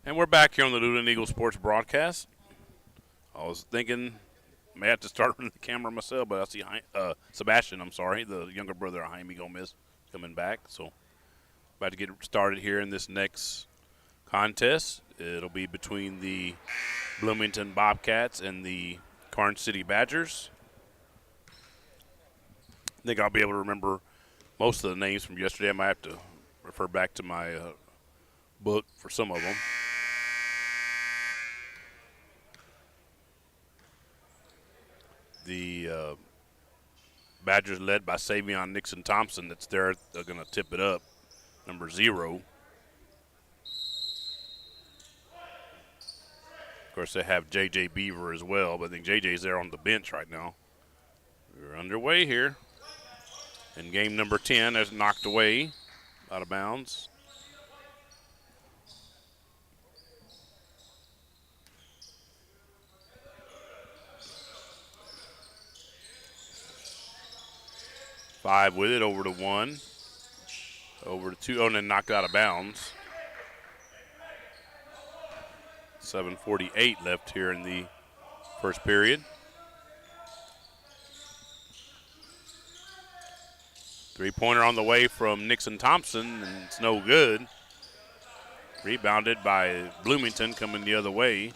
And we're back here on the Luling Eagle Sports broadcast. I was thinking, may have to start running the camera myself, but I see Sebastian, the younger brother of Jaime Gomez, coming back. So, about to get started here in this next contest. It'll be between the Bloomington Bobcats and the Karn City Badgers. I think I'll be able to remember most of the names from yesterday. I might have to refer back to my book for some of them. The Badgers led by Savion Nixon Thompson that's there. They're going to tip it up, number 0. Of course, they have J.J. Beaver as well, but I think J.J.'s there on the bench right now. We're underway here. And game number 10 is knocked away, out of bounds. Five with it, over to 1. Over to 2, and then knocked out of bounds. 7:48 left here in the first period. Three-pointer on the way from Nixon Thompson, and it's no good. Rebounded by Bloomington coming the other way.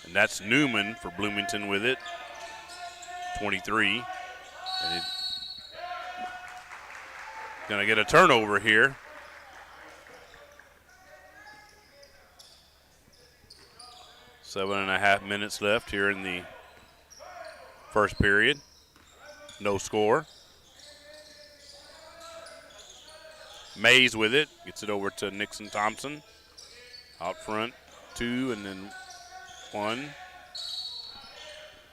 And that's Newman for Bloomington with it, 23. And he's going to get a turnover here. 7.5 minutes left here in the first period. No score. Mays with it. Gets it over to Nixon Thompson. Out front, 2 and then 1.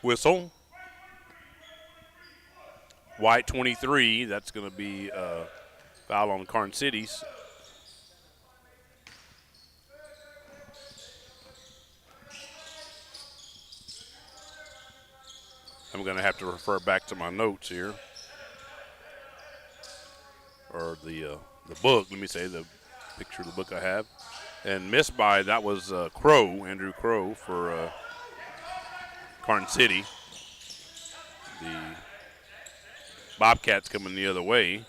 Whistle. White 23. That's going to be a foul on Karn City's. I'm going to have to refer back to my notes here. Or the book, let me say, the picture of the book I have. and missed by, that was Andrew Crow for Carn City. The Bobcats coming the other way.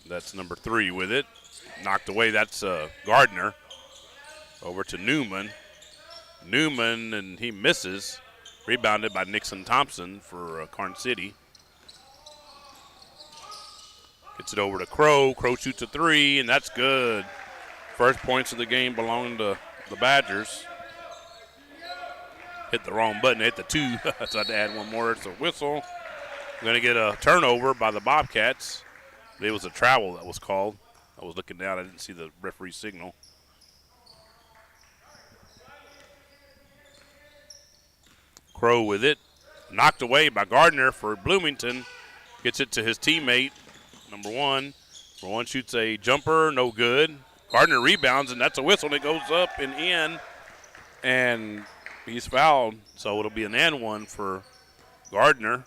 That's number 3 with it. Knocked away, that's Gardner. Over to Newman. Newman, and he misses. Rebounded by Nixon Thompson for Carn City. Gets it over to Crow. Crow shoots a 3, and that's good. First points of the game belong to the Badgers. Hit the wrong button, hit the 2. So I had to add one more. It's a whistle. We're going to get a turnover by the Bobcats. It was a travel that was called. I was looking down. I didn't see the referee signal. Crow with it. Knocked away by Gardner for Bloomington. Gets it to his teammate, number 1. Number 1 shoots a jumper, no good. Gardner rebounds, and that's a whistle, and it goes up and in. And he's fouled, so it'll be an and 1 for Gardner.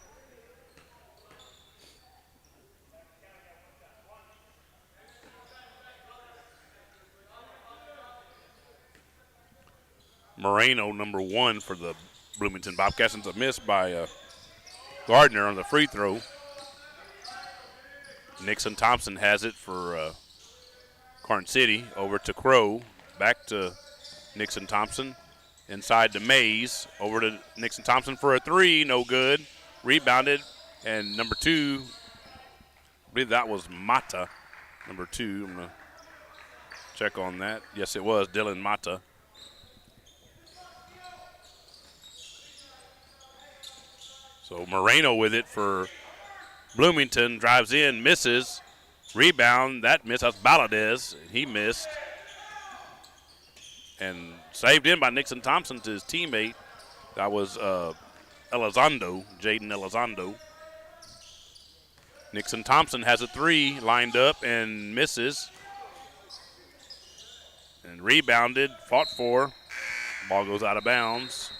Moreno, number 1 for the Bloomington Bobcats. It's a miss by Gardner on the free throw. Nixon Thompson has it for Carn City. Over to Crow. Back to Nixon Thompson. Inside to Mays. Over to Nixon Thompson for a 3. No good. Rebounded. And number 2, I believe that was Mata. Number 2. I'm going to check on that. Yes, it was Dylan Mata. So Moreno with it for Bloomington. Drives in, misses. Rebound, that miss. That's Valadez. He missed. And saved in by Nixon Thompson to his teammate. That was Elizondo, Jaden Elizondo. Nixon Thompson has a 3 lined up and misses. And rebounded, fought for. Ball goes out of bounds.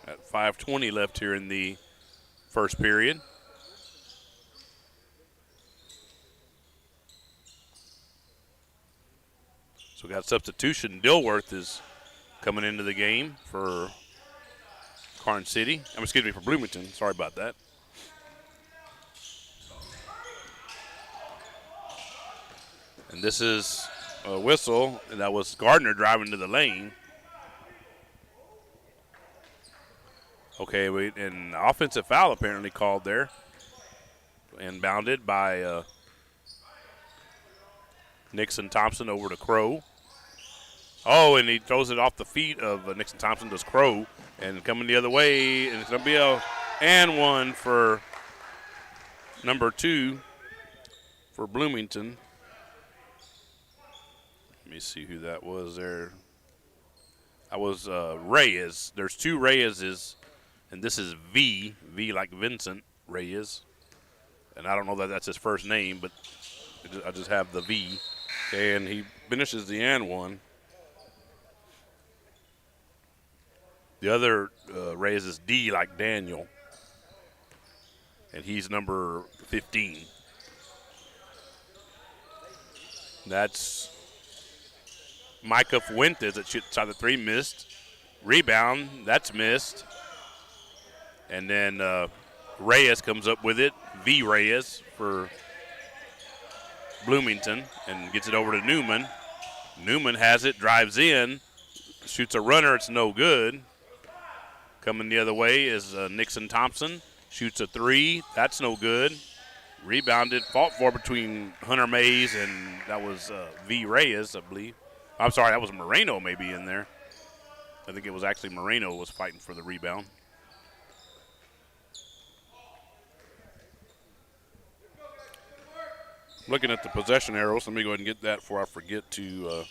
At 5:20 left here in the first period. So we got substitution. Dilworth is coming into the game for Carn City. Excuse me, for Bloomington. Sorry about that. And this is a whistle, and that was Gardner driving to the lane. Okay, an offensive foul apparently called there. Inbounded by Nixon Thompson over to Crow. Oh, and he throws it off the feet of Nixon Thompson, does Crow. And coming the other way, and it's going to be a and 1 for number 2 for Bloomington. Let me see who that was there. That was Reyes. There's 2 Reyeses. And this is V like Vincent Reyes. And I don't know that that's his first name, but I just have the V. And he finishes the and 1. The other Reyes is D like Daniel. And he's number 15. That's Micah Fuentes that shoots out the 3, missed. Rebound, that's missed. And then Reyes comes up with it, V. Reyes for Bloomington, and gets it over to Newman. Newman has it, drives in, shoots a runner, it's no good. Coming the other way is Nixon Thompson, shoots a 3, that's no good. Rebounded, fought for between Hunter Mays and that was V. Reyes, I believe. I'm sorry, that was Moreno maybe in there. I think it was actually Moreno was fighting for the rebound. Looking at the possession arrows, let me go ahead and get that before I forget to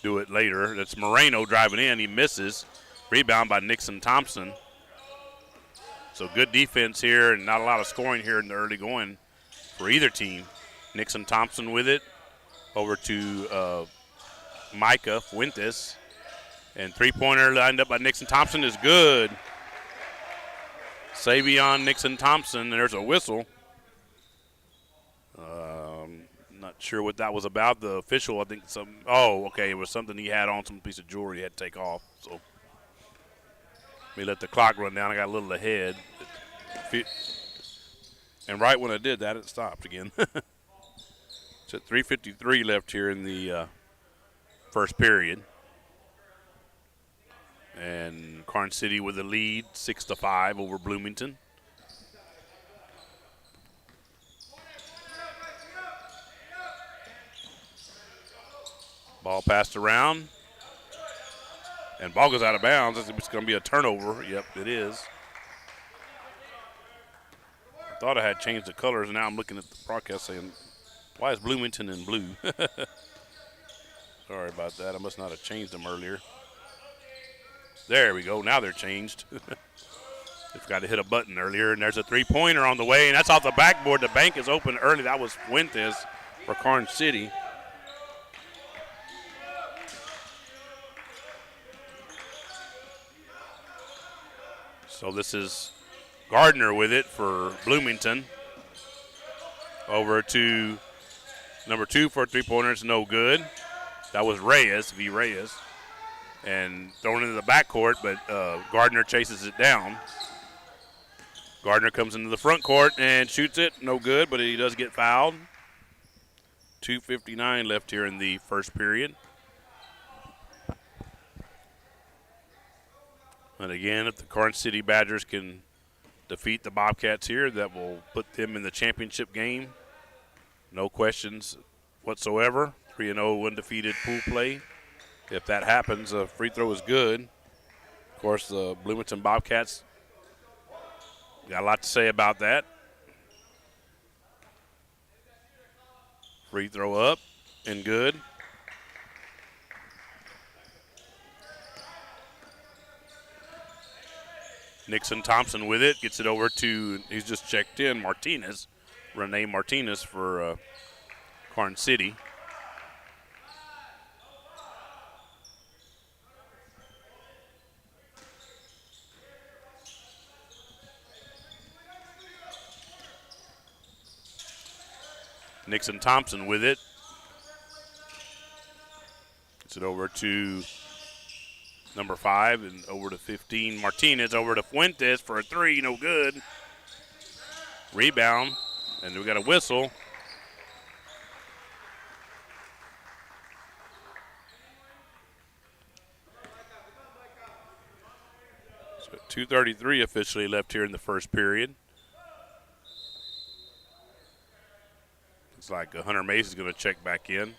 do it later. That's Moreno driving in. He misses. Rebound by Nixon Thompson. So good defense here and not a lot of scoring here in the early going for either team. Nixon Thompson with it. Over to Micah Fuentes. And three-pointer lined up by Nixon Thompson is good. Savion Nixon Thompson, and there's a whistle. Not Not sure what that was about. The official, I think okay, it was something he had on, some piece of jewelry he had to take off. So let me let the clock run down. I got a little ahead. And right when I did that, it stopped again. It's at 3:53 left here in the first period. And Karn City with the lead, 6-5 over Bloomington. Ball passed around. And ball goes out of bounds. It's going to be a turnover. Yep, it is. I thought I had changed the colors. Now I'm looking at the broadcast saying, why is Bloomington in blue? Sorry about that. I must not have changed them earlier. There we go. Now they're changed. Just got to hit a button earlier, and there's a three-pointer on the way, and that's off the backboard. The bank is open early. That was Fuentes for Karn City. So this is Gardner with it for Bloomington. Over to number 2 for a three-pointer. It's no good. That was Reyes, V. Reyes. And thrown into the backcourt, but Gardner chases it down. Gardner comes into the front court and shoots it. No good, but he does get fouled. 2:59 left here in the first period. And again, if the Karn City Badgers can defeat the Bobcats here, that will put them in the championship game. No questions whatsoever. 3-0 undefeated pool play. If that happens, a free throw is good. Of course, the Bloomington Bobcats got a lot to say about that. Free throw up and good. Nixon Thompson with it, gets it over to, he's just checked in, Martinez. Renee Martinez for Karn City. Nixon Thompson with it. Gets it over to number 5 and over to 15. Martinez over to Fuentes for a three, no good. Rebound, and we got a whistle. So 2:33 officially left here in the first period. It's like Hunter Mace is going to check back in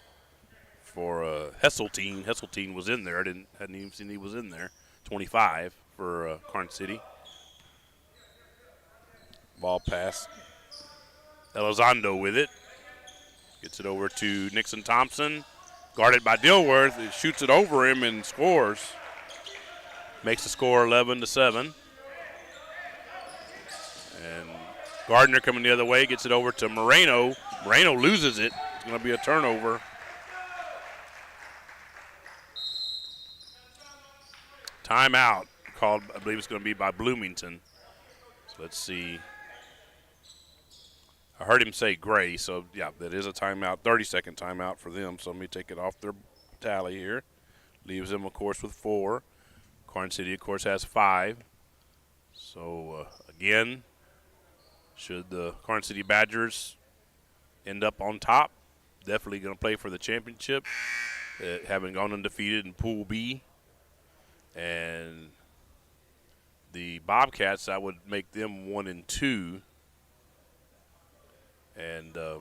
for Hesseltine. Hesseltine was in there. I hadn't even seen he was in there. 25 for Karn City. Ball pass. Elizondo with it. Gets it over to Nixon Thompson. Guarded by Dilworth. He shoots it over him and scores. Makes the score 11-7. And Gardner coming the other way, gets it over to Moreno. Moreno loses it. It's going to be a turnover. Timeout called, I believe it's going to be by Bloomington. So let's see. I heard him say Gray, so yeah, that is a timeout, 30-second timeout for them. So let me take it off their tally here. Leaves them, of course, with 4. Karn City, of course, has 5. So, again, should the Karn City Badgers end up on top, definitely going to play for the championship, having gone undefeated in Pool B. And the Bobcats, I would make them 1-2. And I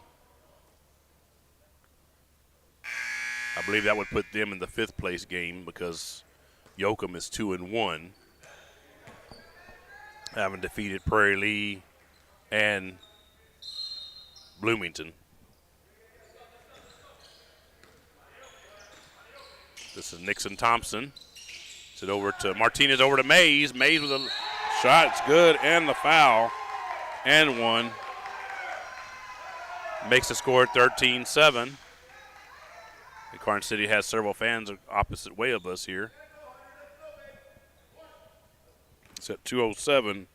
believe that would put them in the 5th place game because Yoakum is 2-1, having defeated Prairie Lee and Bloomington. This is Nixon Thompson. It's it over to Martinez, over to Mays. Mays with a shot. It's good, and the foul, and one. Makes the score 13-7. Karn City has several fans opposite way of us here. It's at 2:07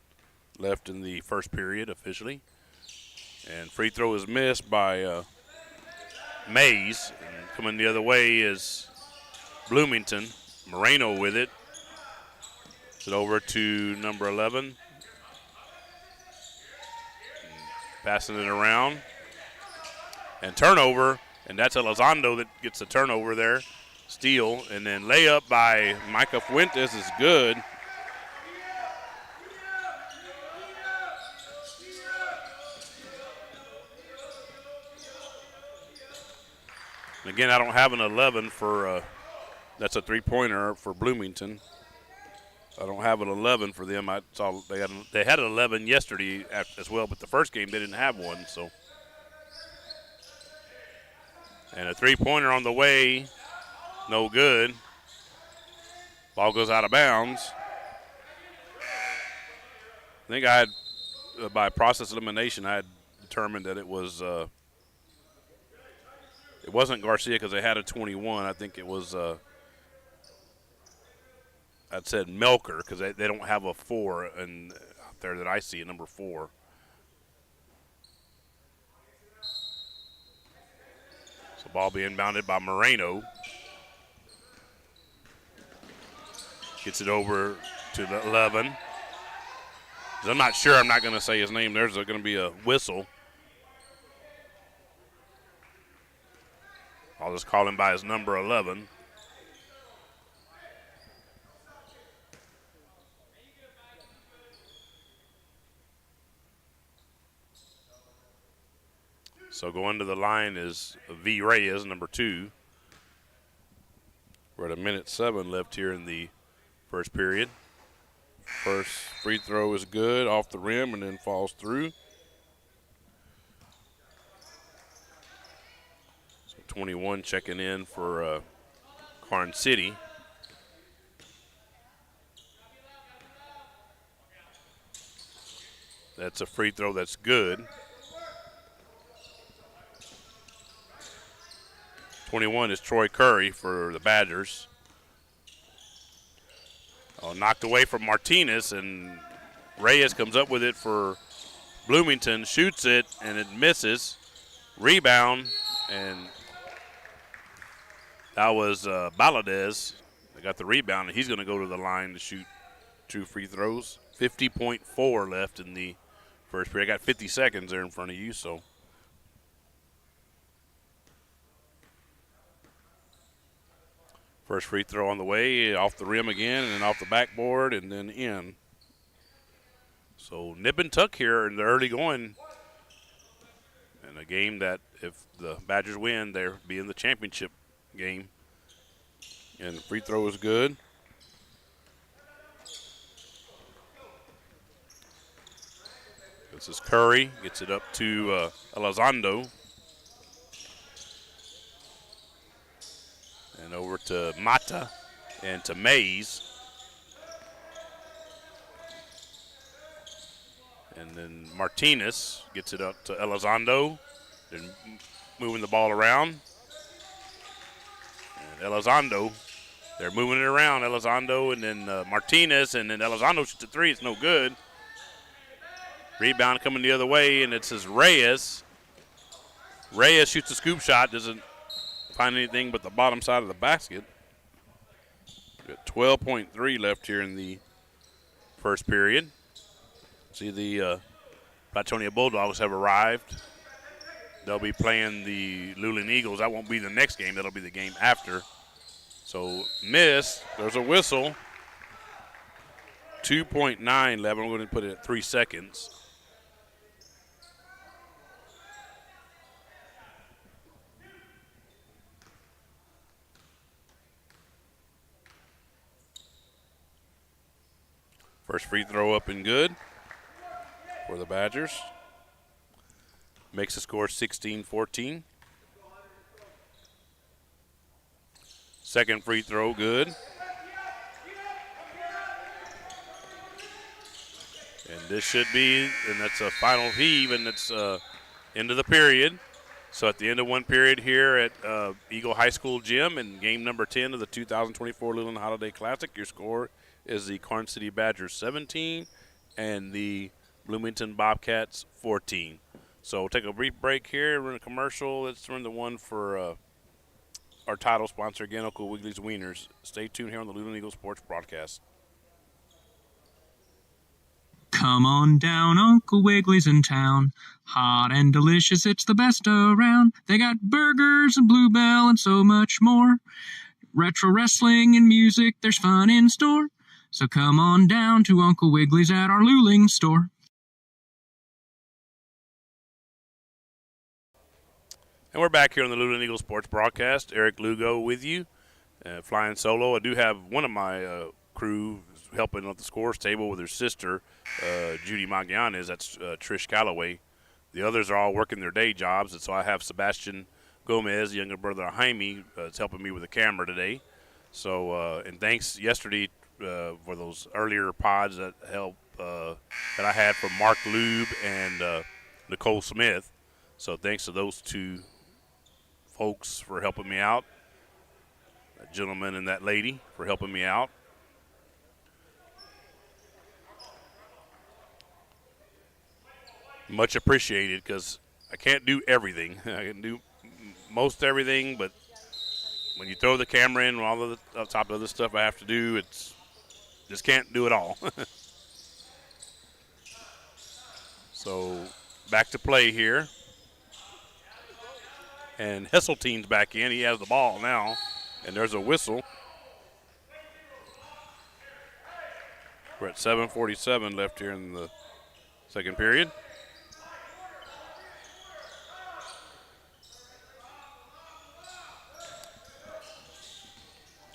left in the first period officially. And free throw is missed by Mays. And coming the other way is Bloomington. Moreno with it. It's over to number 11. Passing it around. And turnover. And that's Elizondo that gets the turnover there. Steal. And then layup by Micah Fuentes is good. And again, I don't have an 11 for, that's a three-pointer for Bloomington. I don't have an 11 for them. I saw they had an 11 yesterday as well, but the first game they didn't have one. So, and a three-pointer on the way, no good. Ball goes out of bounds. I think I had, by process elimination, I had determined that it was. It wasn't Garcia because they had a 21. I think it was. I'd said Melker because they don't have a 4 and out there that I see at number 4. So ball being bounded by Moreno. Gets it over to the 11. I'm not sure. I'm not going to say his name. There's going to be a whistle. I'll just call him by his number 11. So going to the line is V. Reyes, number 2. We're at 1:07 left here in the first period. First free throw is good, off the rim, and then falls through. So 21 checking in for Karn City. That's a free throw that's good. 21 is Troy Curry for the Badgers. Knocked away from Martinez, and Reyes comes up with it for Bloomington, shoots it, and it misses. Rebound, and that was Valadez. They got the rebound, and he's going to go to the line to shoot 2 free throws. 50.4 left in the first period. I got 50 seconds there in front of you, so. First free throw on the way, off the rim again, and then off the backboard, and then in. So nip and tuck here in the early going. And a game that if the Badgers win, they'll be in the championship game. And the free throw is good. This is Curry, gets it up to Elizondo. And over to Mata and to Mays. And then Martinez gets it up to Elizondo. Then moving the ball around. And Elizondo, they're moving it around. Elizondo and then Martinez, and then Elizondo shoots a 3. It's no good. Rebound coming the other way, and it says Reyes. Reyes shoots a scoop shot, doesn't find anything but the bottom side of the basket. Got 12.3 left here in the first period. See the Platonia Bulldogs have arrived. They'll be playing the Luling Eagles. That won't be the next game. That'll be the game after. So miss. There's a whistle. 2.9 left. I'm going to put it at 3 seconds. First free throw up and good for the Badgers. Makes the score 16-14. Second free throw good. And this should be, and that's a final heave, and it's end of the period. So at the end of one period here at Eagle High School Gym in game number 10 of the 2024 Luling Holiday Classic, your score is the Karn City Badgers 17 and the Bloomington Bobcats 14. So we'll take a brief break here. We're in a commercial. Let's run the one for our title sponsor again, Uncle Wiggley's Wieners. Stay tuned here on the Luling Eagle Sports Broadcast. Come on down, Uncle Wiggly's in town. Hot and delicious, it's the best around. They got burgers and Bluebell and so much more. Retro wrestling and music, there's fun in store. So come on down to Uncle Wiggly's at our Luling store. And we're back here on the Luling Eagle Sports Broadcast. Eric Lugo with you, flying solo. I do have one of my crew helping at the scores table with her sister, Judy Magallanes. That's Trish Calloway. The others are all working their day jobs, and so I have Sebastian Gomez, the younger brother of Jaime, is helping me with the camera today. So, and thanks yesterday for those earlier pods that help that I had from Mark Lube and Nicole Smith. So thanks to those two folks for helping me out, that gentleman and that lady for helping me out. Much appreciated, because I can't do everything. I can do most everything, but when you throw the camera in and all of the top of the stuff I have to do, it's just can't do it all. So back to play here. And Hesseltine's back in. He has the ball now, and there's a whistle. We're at 7:47 left here in the second period.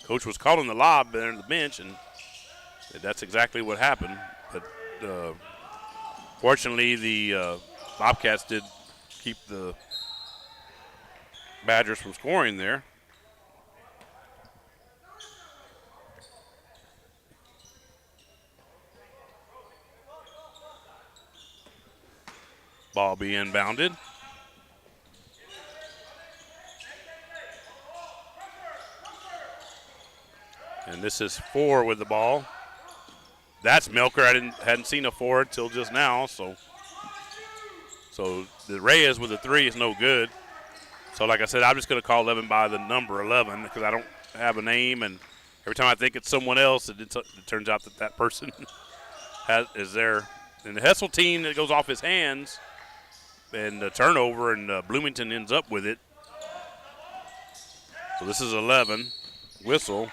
Coach was calling the lob there on the bench, and that's exactly what happened. But fortunately, the Bobcats did keep the Badgers from scoring there. Ball be inbounded. And this is 4 with the ball. That's Milker. I hadn't seen a 4 until just now. So the Reyes with the 3 is no good. So like I said, I'm just going to call 11 by the number 11 because I don't have a name, and every time I think it's someone else, it turns out that person is there. And the Hesseltine, that goes off his hands, and the turnover, and Bloomington ends up with it. So this is 11. Whistle.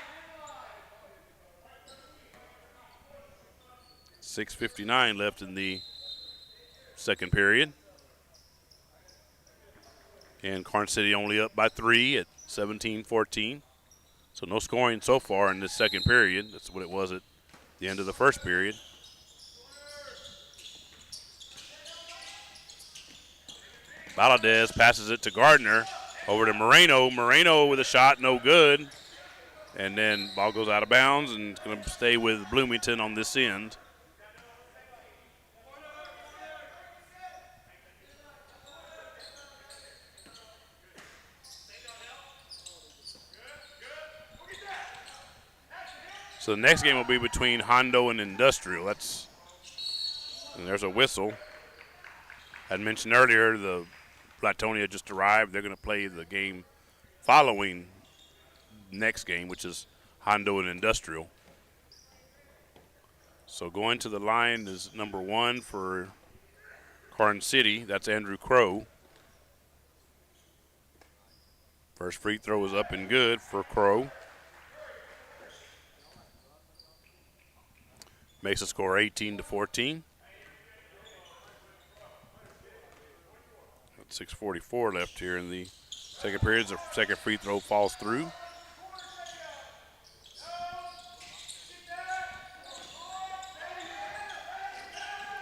6:59 left in the second period. And Karn City only up by 3 at 17-14. So no scoring so far in this second period. That's what it was at the end of the first period. Valadez passes it to Gardner. Over to Moreno. Moreno with a shot, no good. And then ball goes out of bounds, and it's going to stay with Bloomington on this end. So the next game will be between Hondo and Industrial. And there's a whistle. I had mentioned earlier the Latonia just arrived. They're going to play the game following next game, which is Hondo and Industrial. So going to the line is number 1 for Karn City. That's Andrew Crow. First free throw is up and good for Crow. Makes the score 18-14. 6:44 left here in the second period. The second free throw falls through.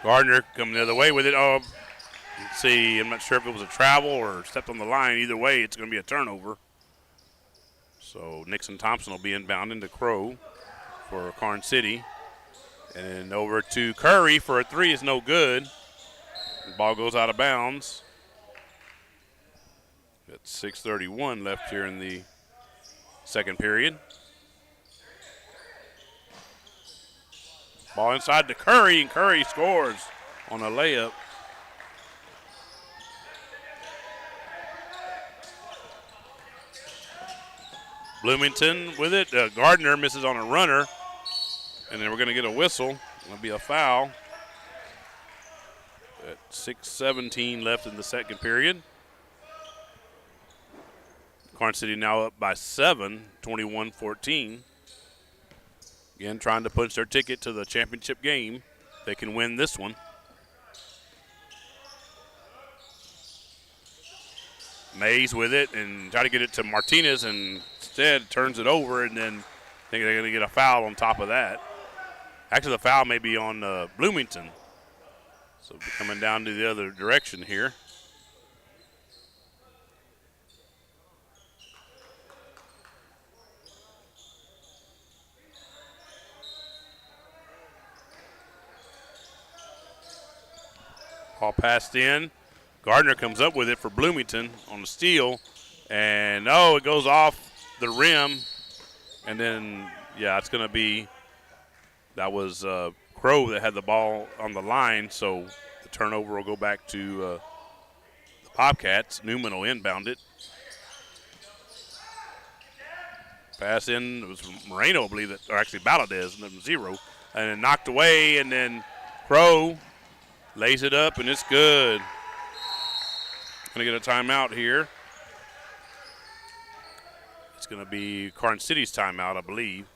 Gardner coming the other way with it. Oh, let's see. I'm not sure if it was a travel or stepped on the line. Either way, it's going to be a turnover. So Nixon Thompson will be inbound into Crow for Karn City. And over to Curry for a 3 is no good. The ball goes out of bounds. Got 6:31 left here in the second period. Ball inside to Curry, and Curry scores on a layup. Bloomington with it. Gardner misses on a runner, and then we're going to get a whistle. It'll be a foul. At 6:17 left in the second period. Karn City now up by 7, 21-14. Again, trying to punch their ticket to the championship game. They can win this one. Mays with it and try to get it to Martinez, and instead turns it over, and then I think they're going to get a foul on top of that. Actually, the foul may be on Bloomington. So coming down to the other direction here. Ball passed in. Gardner comes up with it for Bloomington on the steal. And, it goes off the rim. And then, it's going to be, that was Crow that had the ball on the line. So the turnover will go back to the Bobcats. Newman will inbound it. Pass in, it was Moreno, I believe, or actually Valadez, and then 0. And then knocked away, and then Crow lays it up, and it's good. Going to get a timeout here. It's going to be Karn City's timeout, I believe.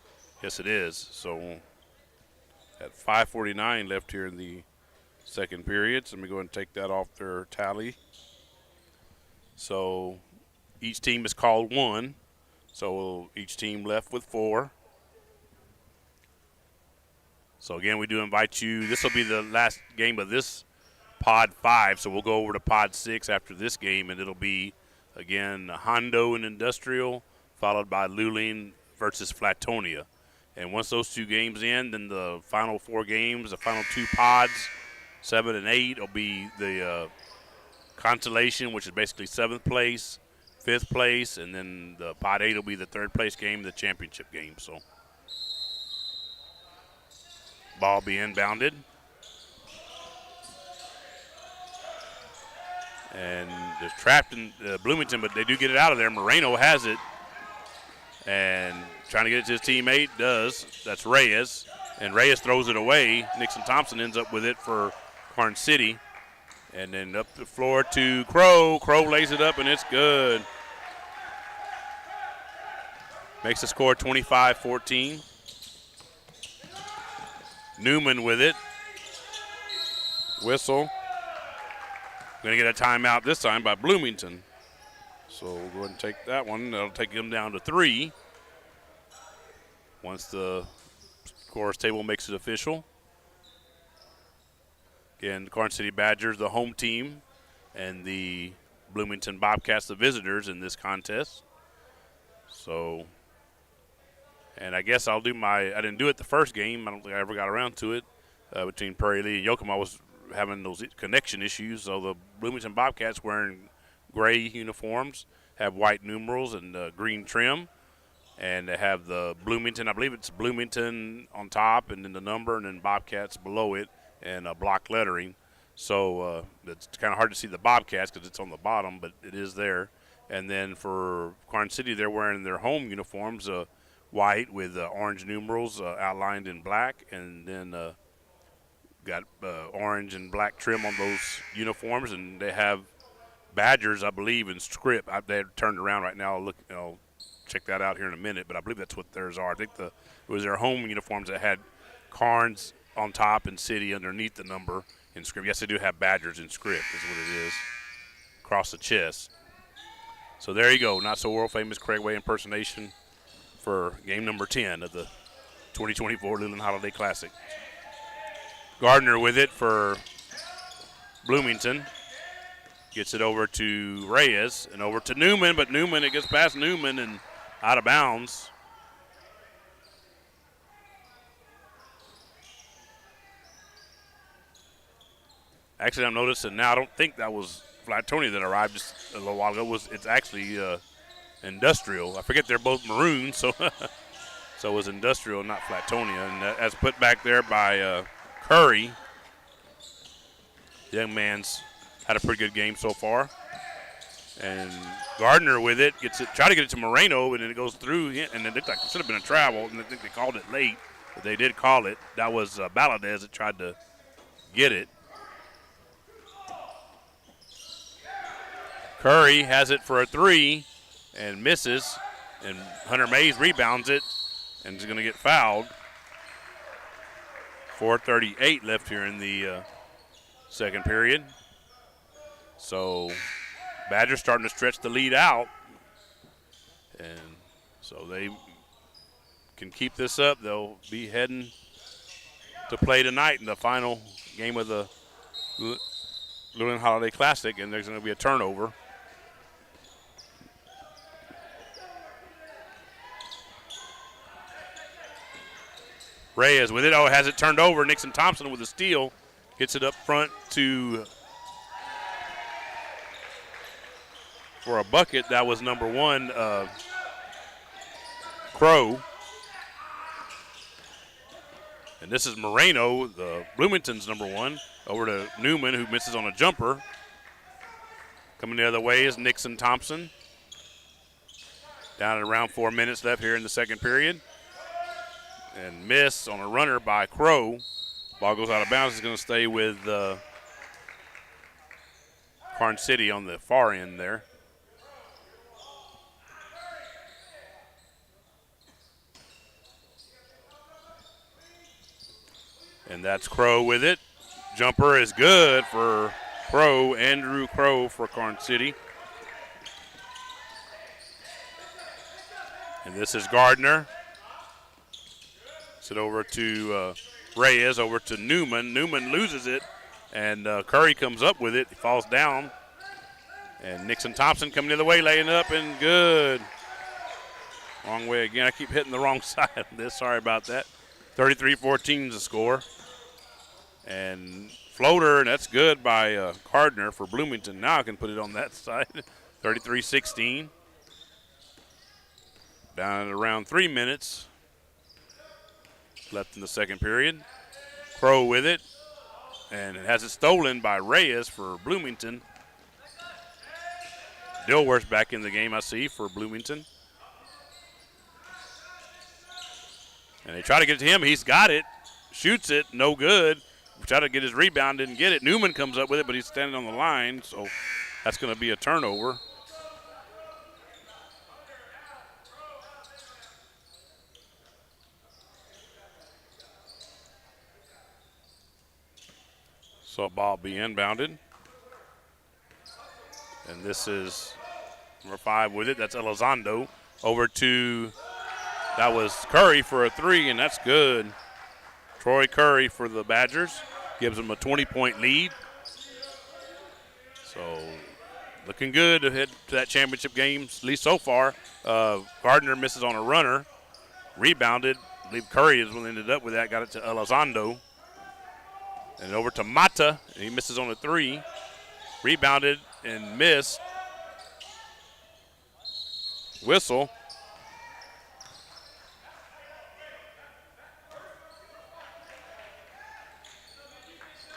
Yes, it is. So at 5:49 left here in the second period. So let me go ahead and take that off their tally. So each team has called 1. So each team left with 4. So again, we do invite you. This will be the last game of this Pod 5, so we'll go over to Pod 6 after this game, and it'll be, again, Hondo and Industrial, followed by Luling versus Flatonia. And once those 2 games end, then the final 4 games, the final 2 pods, 7 and 8, will be the consolation, which is basically 7th place, 5th place, and then the Pod 8 will be the 3rd place game, the championship game. So ball be inbounded. And they're trapped in Bloomington, but they do get it out of there. Moreno has it. And trying to get it to his teammate, does. That's Reyes. And Reyes throws it away. Nixon Thompson ends up with it for Karn City. And then up the floor to Crow. Crow lays it up, and it's good. Makes the score 25-14. Newman with it. Whistle. Going to get a timeout this time by Bloomington. So we'll go ahead and take that one. That'll take them down to 3 once the scores table makes it official. Again, the Karn City Badgers, the home team, and the Bloomington Bobcats, the visitors in this contest. So, and I guess I'll do I didn't do it the first game. I don't think I ever got around to it between Prairie Lee and Yokomo. I was having those connection issues. So the Bloomington Bobcats wearing gray uniforms, have white numerals and green trim, and they have the Bloomington, I believe it's Bloomington on top, and then the number, and then Bobcats below it, and block lettering. So it's kind of hard to see the Bobcats because it's on the bottom, but it is there. And then for Karn City, they're wearing their home uniforms, white with orange numerals outlined in black, and then got orange and black trim on those uniforms, and they have Badgers, I believe, in script. They're turned around right now. I'll check that out here in a minute, but I believe that's what theirs are. I think it was their home uniforms that had Karns on top and City underneath the number in script. Yes, they do have Badgers in script, is what it is, across the chest. So there you go. Not so world famous Craig Way impersonation for game number 10 of the 2024 Luling Holiday Classic. Gardner with it for Bloomington. Gets it over to Reyes and over to Newman, but it gets past Newman and out of bounds. Actually, I'm noticing now, I don't think that was Flatonia that arrived just a little while ago. It's actually Industrial. I forget they're both maroon, so so it was Industrial, not Flatonia. And that's put back there by Curry. The young man's had a pretty good game so far. And Gardner with it, try to get it to Moreno, and then it goes through, and it looked like it should have been a travel, and I think they called it late, but they did call it. That was Valadez that tried to get it. Curry has it for a three and misses, and Hunter Mays rebounds it and is going to get fouled. 4:38 left here in the second period. So Badgers starting to stretch the lead out, and so they can keep this up. They'll be heading to play tonight in the final game of the Luling Holiday Classic, and there's going to be a turnover. Reyes with it. Oh, has it turned over. Nixon Thompson with a steal. Gets it up front for a bucket. That was number one, Crow. And this is Moreno, the Bloomington's number one, over to Newman, who misses on a jumper. Coming the other way is Nixon Thompson. Down at around 4 minutes left here in the second period. And miss on a runner by Crow. Ball goes out of bounds. It's going to stay with Karn City on the far end there. And that's Crow with it. Jumper is good for Crow, Andrew Crow for Karn City. And this is Gardner. It over to Reyes, over to Newman. Newman loses it, and Curry comes up with it. He falls down. And Nixon Thompson coming the other way, laying up, and good. Wrong way again. I keep hitting the wrong side of this. Sorry about that. 33-14 is the score. And floater, and that's good by Gardner for Bloomington. Now I can put it on that side. 33-16. Down at around 3 minutes left in the second period. Crow with it, and it has it stolen by Reyes for Bloomington. Dilworth back in the game, I see, for Bloomington. And they try to get it to him. He's got it, shoots it, no good. Try to get his rebound, didn't get it. Newman comes up with it, but he's standing on the line, so that's going to be a turnover. So ball be inbounded. And this is number 5 with it. That's Elizondo. Over to, that was Curry for a three, and that's good. Troy Curry for the Badgers. Gives them a 20-point lead. So looking good to head to that championship game, at least so far. Gardner misses on a runner. Rebounded. I believe Curry is what ended up with that. Got it to Elizondo. And over to Mata, and he misses on a three. Rebounded and missed. Whistle.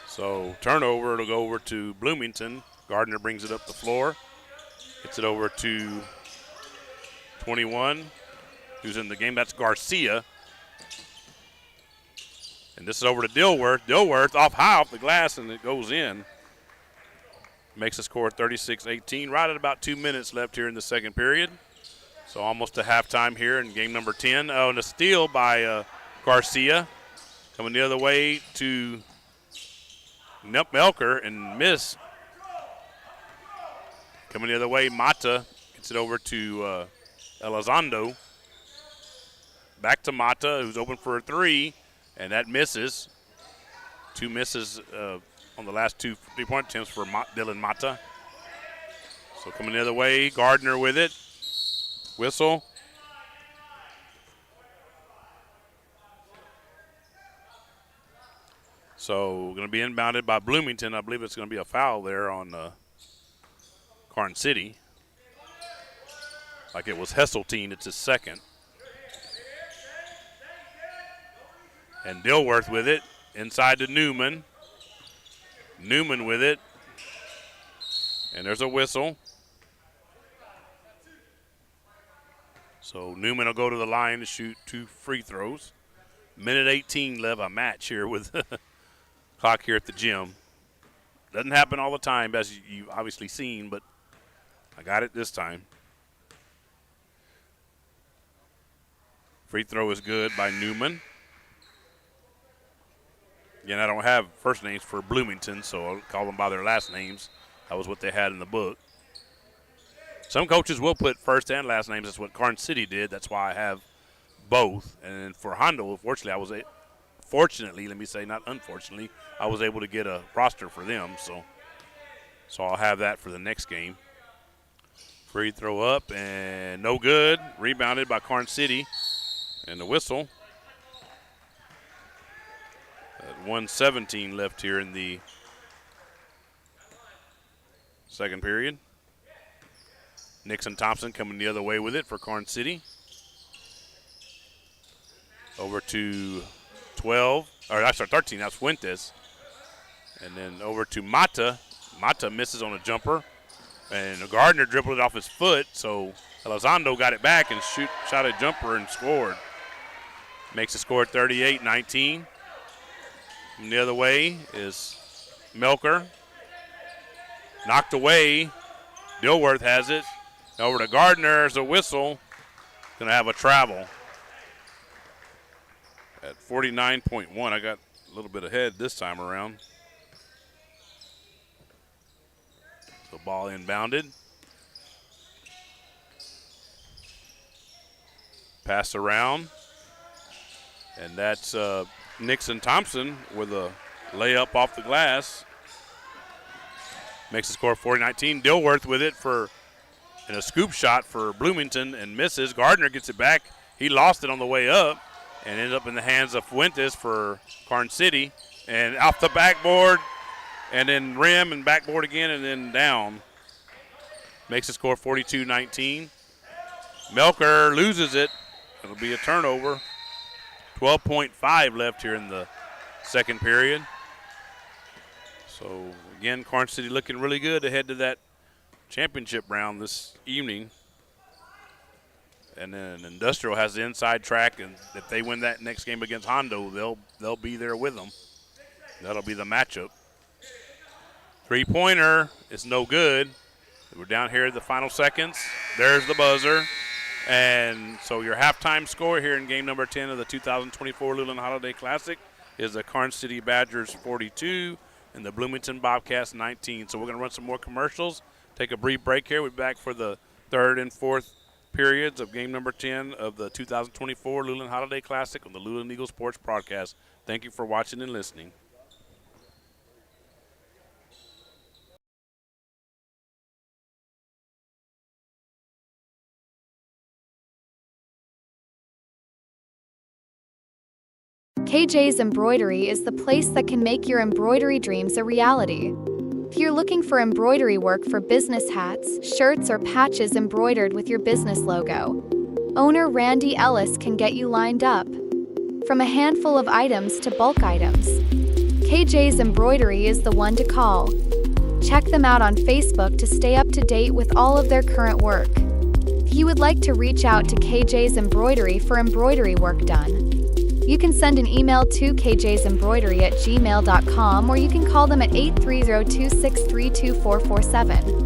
So turnover, it'll go over to Bloomington. Gardner brings it up the floor. Gets it over to 21, who's in the game. That's Garcia. And this is over to Dilworth. Dilworth off the glass, and it goes in. Makes the score 36-18. Right at about 2 minutes left here in the second period. So almost to halftime here in game number 10. Oh, and a steal by Garcia. Coming the other way to Melker and miss. Coming the other way, Mata gets it over to Elizondo. Back to Mata, who's open for a three. And that misses. 2 misses on the last 2 3-point attempts for Dylan Mata. So coming the other way, Gardner with it. Whistle. So going to be inbounded by Bloomington. I believe it's going to be a foul there on Karn City. Like it was Hesseltine, it's his second. And Dilworth with it, inside to Newman. Newman with it. And there's a whistle. So Newman will go to the line to shoot 2 free throws. Minute 18 left, a match here with clock here at the gym. Doesn't happen all the time, as you've obviously seen, but I got it this time. Free throw is good by Newman. Again, I don't have first names for Bloomington, so I'll call them by their last names. That was what they had in the book. Some coaches will put first and last names. That's what Karn City did. That's why I have both. And for Hondo, fortunately, let me say, not unfortunately, I was able to get a roster for them. So I'll have that for the next game. Free throw up and no good. Rebounded by Karn City. And the whistle. At 1:17 left here in the second period. Nixon Thompson coming the other way with it for Karn City. Over to 13, that's Fuentes. And then over to Mata. Mata misses on a jumper. And Gardner dribbled it off his foot, so Elizondo got it back and shot a jumper and scored. Makes the score 38-19. And the other way is Melker. Knocked away. Dilworth has it. Over to Gardner. There's a whistle. Going to have a travel. At 49.1, I got a little bit ahead this time around. So ball inbounded. Pass around. And that's Nixon Thompson with a layup off the glass. Makes the score 40-19. Dilworth with it in a scoop shot for Bloomington and misses. Gardner gets it back. He lost it on the way up and ended up in the hands of Fuentes for Karn City. And off the backboard and then rim and backboard again and then down. Makes the score 42-19. Melker loses it. It'll be a turnover. 12.5 left here in the second period. So, again, Karn City looking really good to head to that championship round this evening. And then Industrial has the inside track, and if they win that next game against Hondo, they'll be there with them. That'll be the matchup. Three-pointer is no good. We're down here at the final seconds. There's the buzzer. And so your halftime score here in game number 10 of the 2024 Luling Holiday Classic is the Karn City Badgers 42 and the Bloomington Bobcats 19. So we're going to run some more commercials, take a brief break here. We'll be back for the third and fourth periods of game number 10 of the 2024 Luling Holiday Classic on the Luling Eagle Sports Broadcast. Thank you for watching and listening. KJ's Embroidery is the place that can make your embroidery dreams a reality. If you're looking for embroidery work for business hats, shirts, or patches embroidered with your business logo, owner Randy Ellis can get you lined up. From a handful of items to bulk items, KJ's Embroidery is the one to call. Check them out on Facebook to stay up to date with all of their current work. If you would like to reach out to KJ's Embroidery for embroidery work done, you can send an email to kjsembroidery@gmail.com or you can call them at 830-263-2447.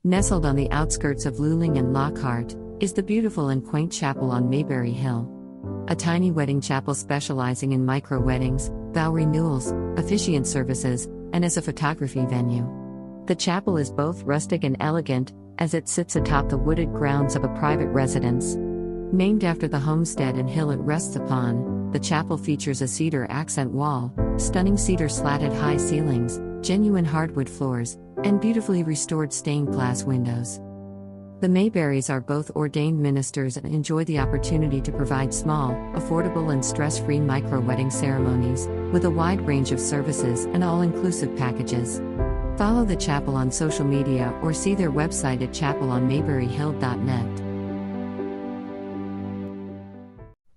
Nestled on the outskirts of Luling and Lockhart is the beautiful and quaint chapel on Mayberry Hill. A tiny wedding chapel specializing in micro weddings, vow renewals, officiant services, and as a photography venue. The chapel is both rustic and elegant, as it sits atop the wooded grounds of a private residence. Named after the homestead and hill it rests upon, the chapel features a cedar accent wall, stunning cedar slatted high ceilings, genuine hardwood floors, and beautifully restored stained glass windows. The Mayberrys are both ordained ministers and enjoy the opportunity to provide small, affordable and stress-free micro-wedding ceremonies, with a wide range of services and all-inclusive packages. Follow the chapel on social media or see their website at chapelonmayberryhill.net.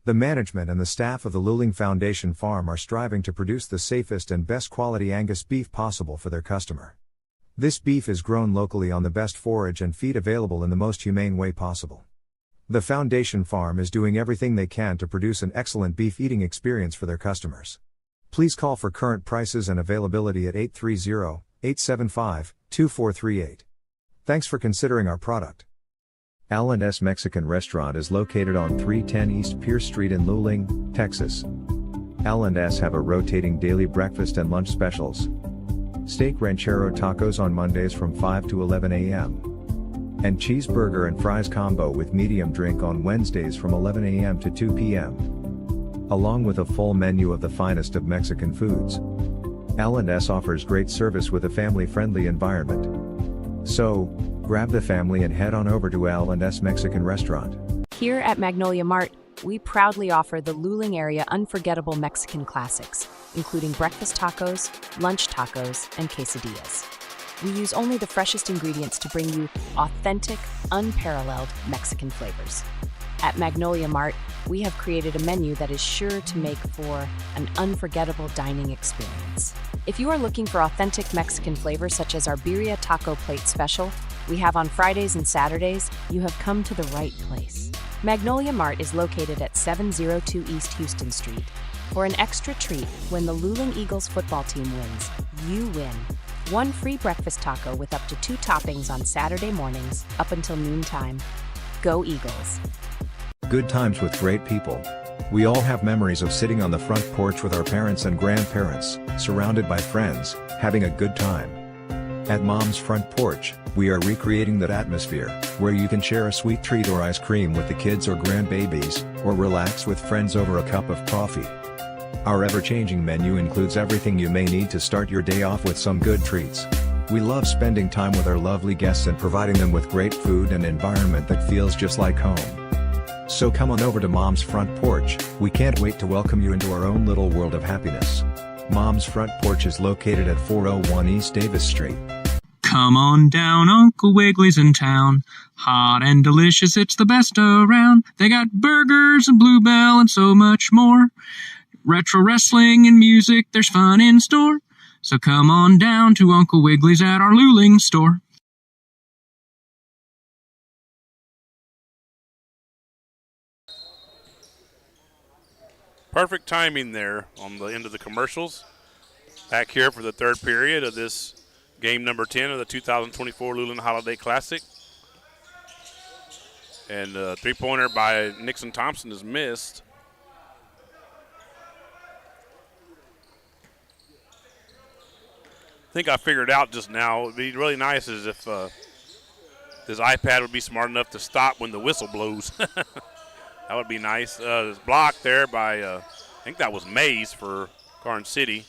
The management and the staff of the Luling Foundation Farm are striving to produce the safest and best quality Angus beef possible for their customer. This beef is grown locally on the best forage and feed available in the most humane way possible. The Foundation Farm is doing everything they can to produce an excellent beef eating experience for their customers. Please call for current prices and availability at 830-875-2438. Thanks for considering our product. L&S Mexican Restaurant is located on 310 East Pierce Street in Luling, Texas. L&S have a rotating daily breakfast and lunch specials. Steak ranchero tacos on Mondays from 5 to 11 a.m. And cheeseburger and fries combo with medium drink on Wednesdays from 11 a.m. to 2 p.m. Along with a full menu of the finest of Mexican foods. L&S offers great service with a family-friendly environment. So, grab the family and head on over to L&S Mexican Restaurant. Here at Magnolia Mart, we proudly offer the Luling area unforgettable Mexican classics, including breakfast tacos, lunch tacos, and quesadillas. We use only the freshest ingredients to bring you authentic, unparalleled Mexican flavors. At Magnolia Mart, we have created a menu that is sure to make for an unforgettable dining experience. If you are looking for authentic Mexican flavors such as our birria taco plate special we have on Fridays and Saturdays, you have come to the right place. Magnolia Mart is located at 702 East Houston Street. For an extra treat, when the Luling Eagles football team wins, you win. One free breakfast taco with up to 2 toppings on Saturday mornings, up until noontime. Go Eagles. Good times with great people. We all have memories of sitting on the front porch with our parents and grandparents, surrounded by friends, having a good time. At Mom's Front Porch, we are recreating that atmosphere, where you can share a sweet treat or ice cream with the kids or grandbabies, or relax with friends over a cup of coffee. Our ever-changing menu includes everything you may need to start your day off with some good treats. We love spending time with our lovely guests and providing them with great food and environment that feels just like home. So come on over to Mom's Front Porch, we can't wait to welcome you into our own little world of happiness. Mom's Front Porch is located at 401 East Davis Street. Come on down, Uncle Wiggly's in town. Hot and delicious, it's the best around. They got burgers and bluebell and so much more. Retro wrestling and music, there's fun in store. So come on down to Uncle Wiggly's at our Luling store. Perfect timing there on the end of the commercials. Back here for the third period of this game number 10 of the 2024 Luling Holiday Classic. And a three-pointer by Nixon Thompson is missed. I think I figured out just now, it would be really nice is if this iPad would be smart enough to stop when the whistle blows. That would be nice. It's blocked there by, I think that was Mays for Garden City.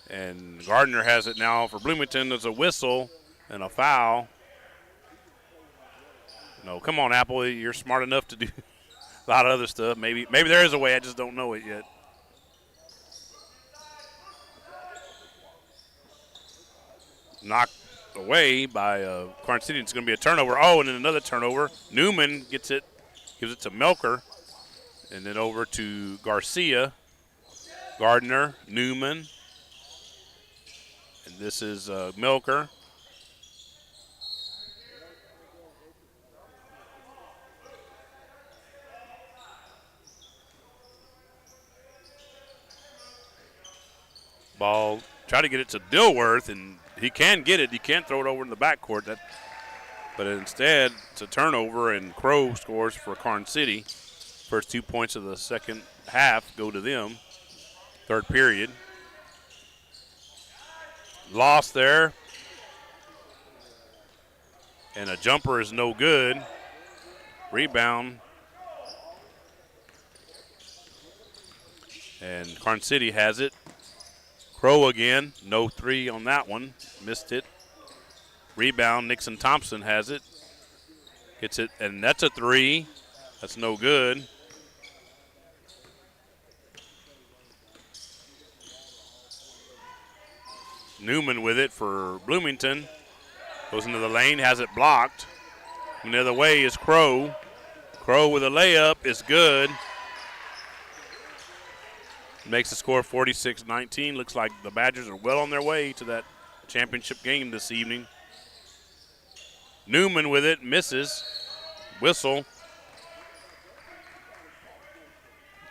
And Gardner has it now for Bloomington. There's a whistle and a foul. No, come on, Apple. You're smart enough to do a lot of other stuff. Maybe there is a way. I just don't know it yet. Knocked away by Garden City. It's going to be a turnover. Oh, and then another turnover. Newman gets it, gives it to Melker. And then over to Garcia, Gardner, Newman. And this is Melker. Ball, try to get it to Dilworth, and he can get it. He can't throw it over in the backcourt. But instead, it's a turnover, and Crow scores for Karn City. First 2 points of the second half go to them. Third period. Lost there. And a jumper is no good. Rebound. And Karn City has it. Crow again. No three on that one. Missed it. Rebound. Nixon Thompson has it. Gets it, and that's a three. That's no good. Newman with it for Bloomington. Goes into the lane, has it blocked. And the other way is Crow. Crow with a layup is good. Makes the score 46-19. Looks like the Badgers are well on their way to that championship game this evening. Newman with it, misses. Whistle.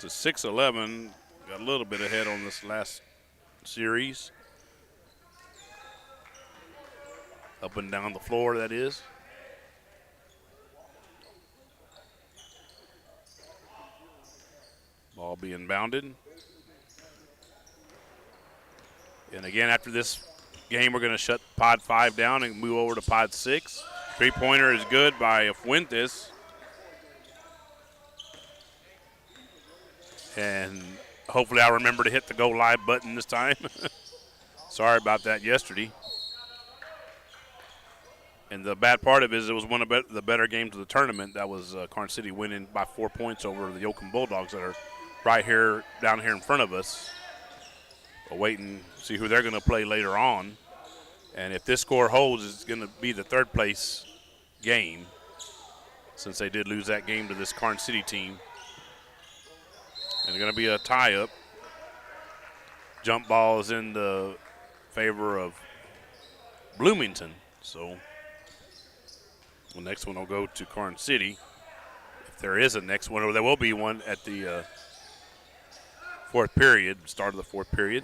To 6-11. Got a little bit ahead on this last series. Up and down the floor, that is. Ball being bounded. And again, after this game, we're going to shut Pod 5 down and move over to Pod 6. Three-pointer is good by Fuentes. And hopefully I'll remember to hit the go live button this time. Sorry about that yesterday. And the bad part of it is it was one of the better games of the tournament. That was Karn City winning by 4 points over the Yoakum Bulldogs that are right here, down here in front of us. We'll wait and see who they're going to play later on. And if this score holds, it's going to be the third place game since they did lose that game to this Karn City team. And it's going to be a tie-up. Jump ball is in the favor of Bloomington. So the next one will go to Karn City. If there is a next one, or there will be one at the fourth period, start of the fourth period.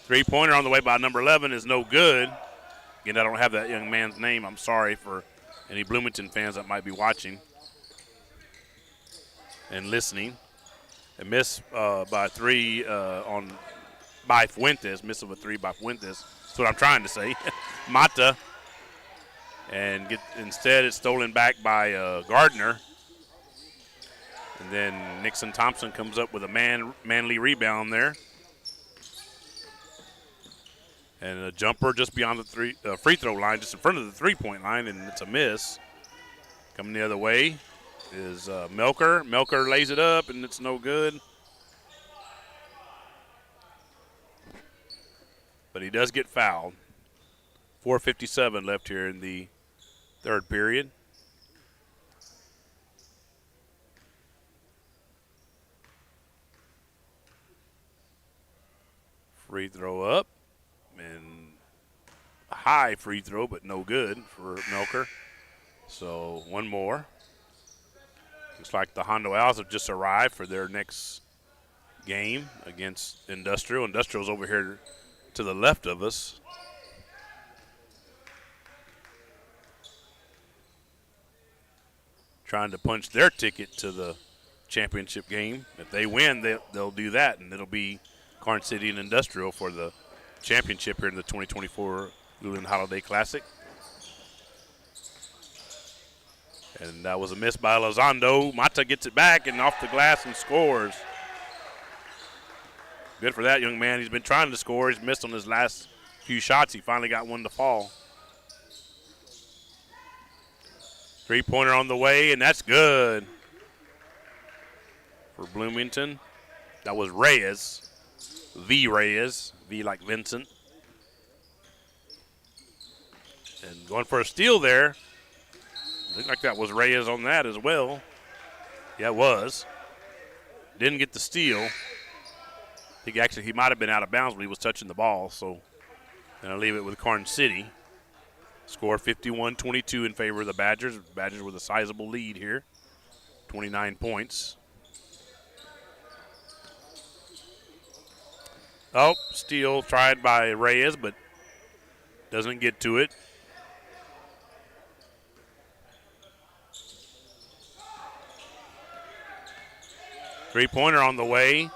Three-pointer on the way by number 11 is no good. Again, I don't have that young man's name. I'm sorry for any Bloomington fans that might be watching and listening. A miss by three by Fuentes. Miss of a three by Fuentes. That's what I'm trying to say. Mata. And instead it's stolen back by Gardner. And then Nixon Thompson comes up with a manly rebound there. And a jumper just beyond the free throw line, just in front of the three-point line, and it's a miss. Coming the other way is Melker. Melker lays it up, and it's no good. But he does get fouled. 4:57 left here in the third period. Free throw up. And a high free throw, but no good for Melker. So one more. Looks like the Hondo Owls have just arrived for their next game against Industrial. Industrial's over here to the left of us. Trying to punch their ticket to the championship game. If they win, they'll do that, and it'll be Karn City and Industrial for the championship here in the 2024 Luling Holiday Classic. And that was a miss by Elizondo. Mata gets it back and off the glass and scores. Good for that young man. He's been trying to score. He's missed on his last few shots. He finally got one to fall. Three-pointer on the way, and that's good for Bloomington. That was Reyes. Reyes, V like Vincent. And going for a steal there. Looked like that was Reyes on that as well. Yeah, it was. Didn't get the steal. I think actually he might have been out of bounds when he was touching the ball. So then I'll leave it with Karn City. Score 51-22 in favor of the Badgers. Badgers with a sizable lead here. 29 points. Oh, steal tried by Reyes, but doesn't get to it. Three-pointer on the way,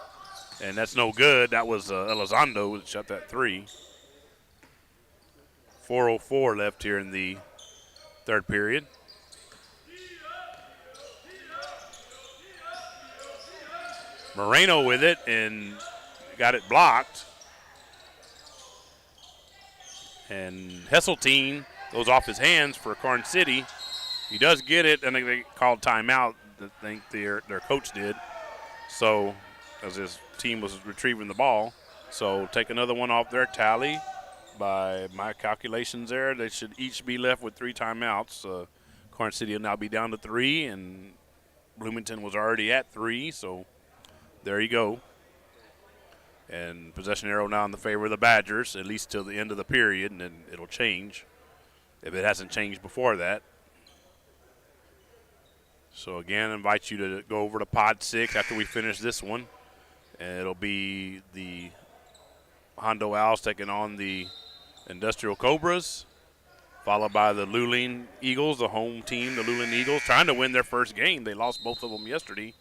and that's no good. That was Elizondo that shot that three. 4:04 left here in the third period. Moreno with it and got it blocked. And Hesseltine goes off his hands for Karn City. He does get it, and they called timeout. I think their coach did. So, as his team was retrieving the ball. So, take another one off their tally. By my calculations there, they should each be left with 3 timeouts. Karn City will now be down to 3, and Bloomington was already at 3. So, there you go. And possession arrow now in the favor of the Badgers, at least till the end of the period, and then it'll change if it hasn't changed before that. So again, I invite you to go over to Pod 6 after we finish this one. And it'll be the Hondo Owls taking on the Industrial Cobras, followed by the Luling Eagles, the home team, the Luling Eagles, trying to win their first game. They lost both of them yesterday.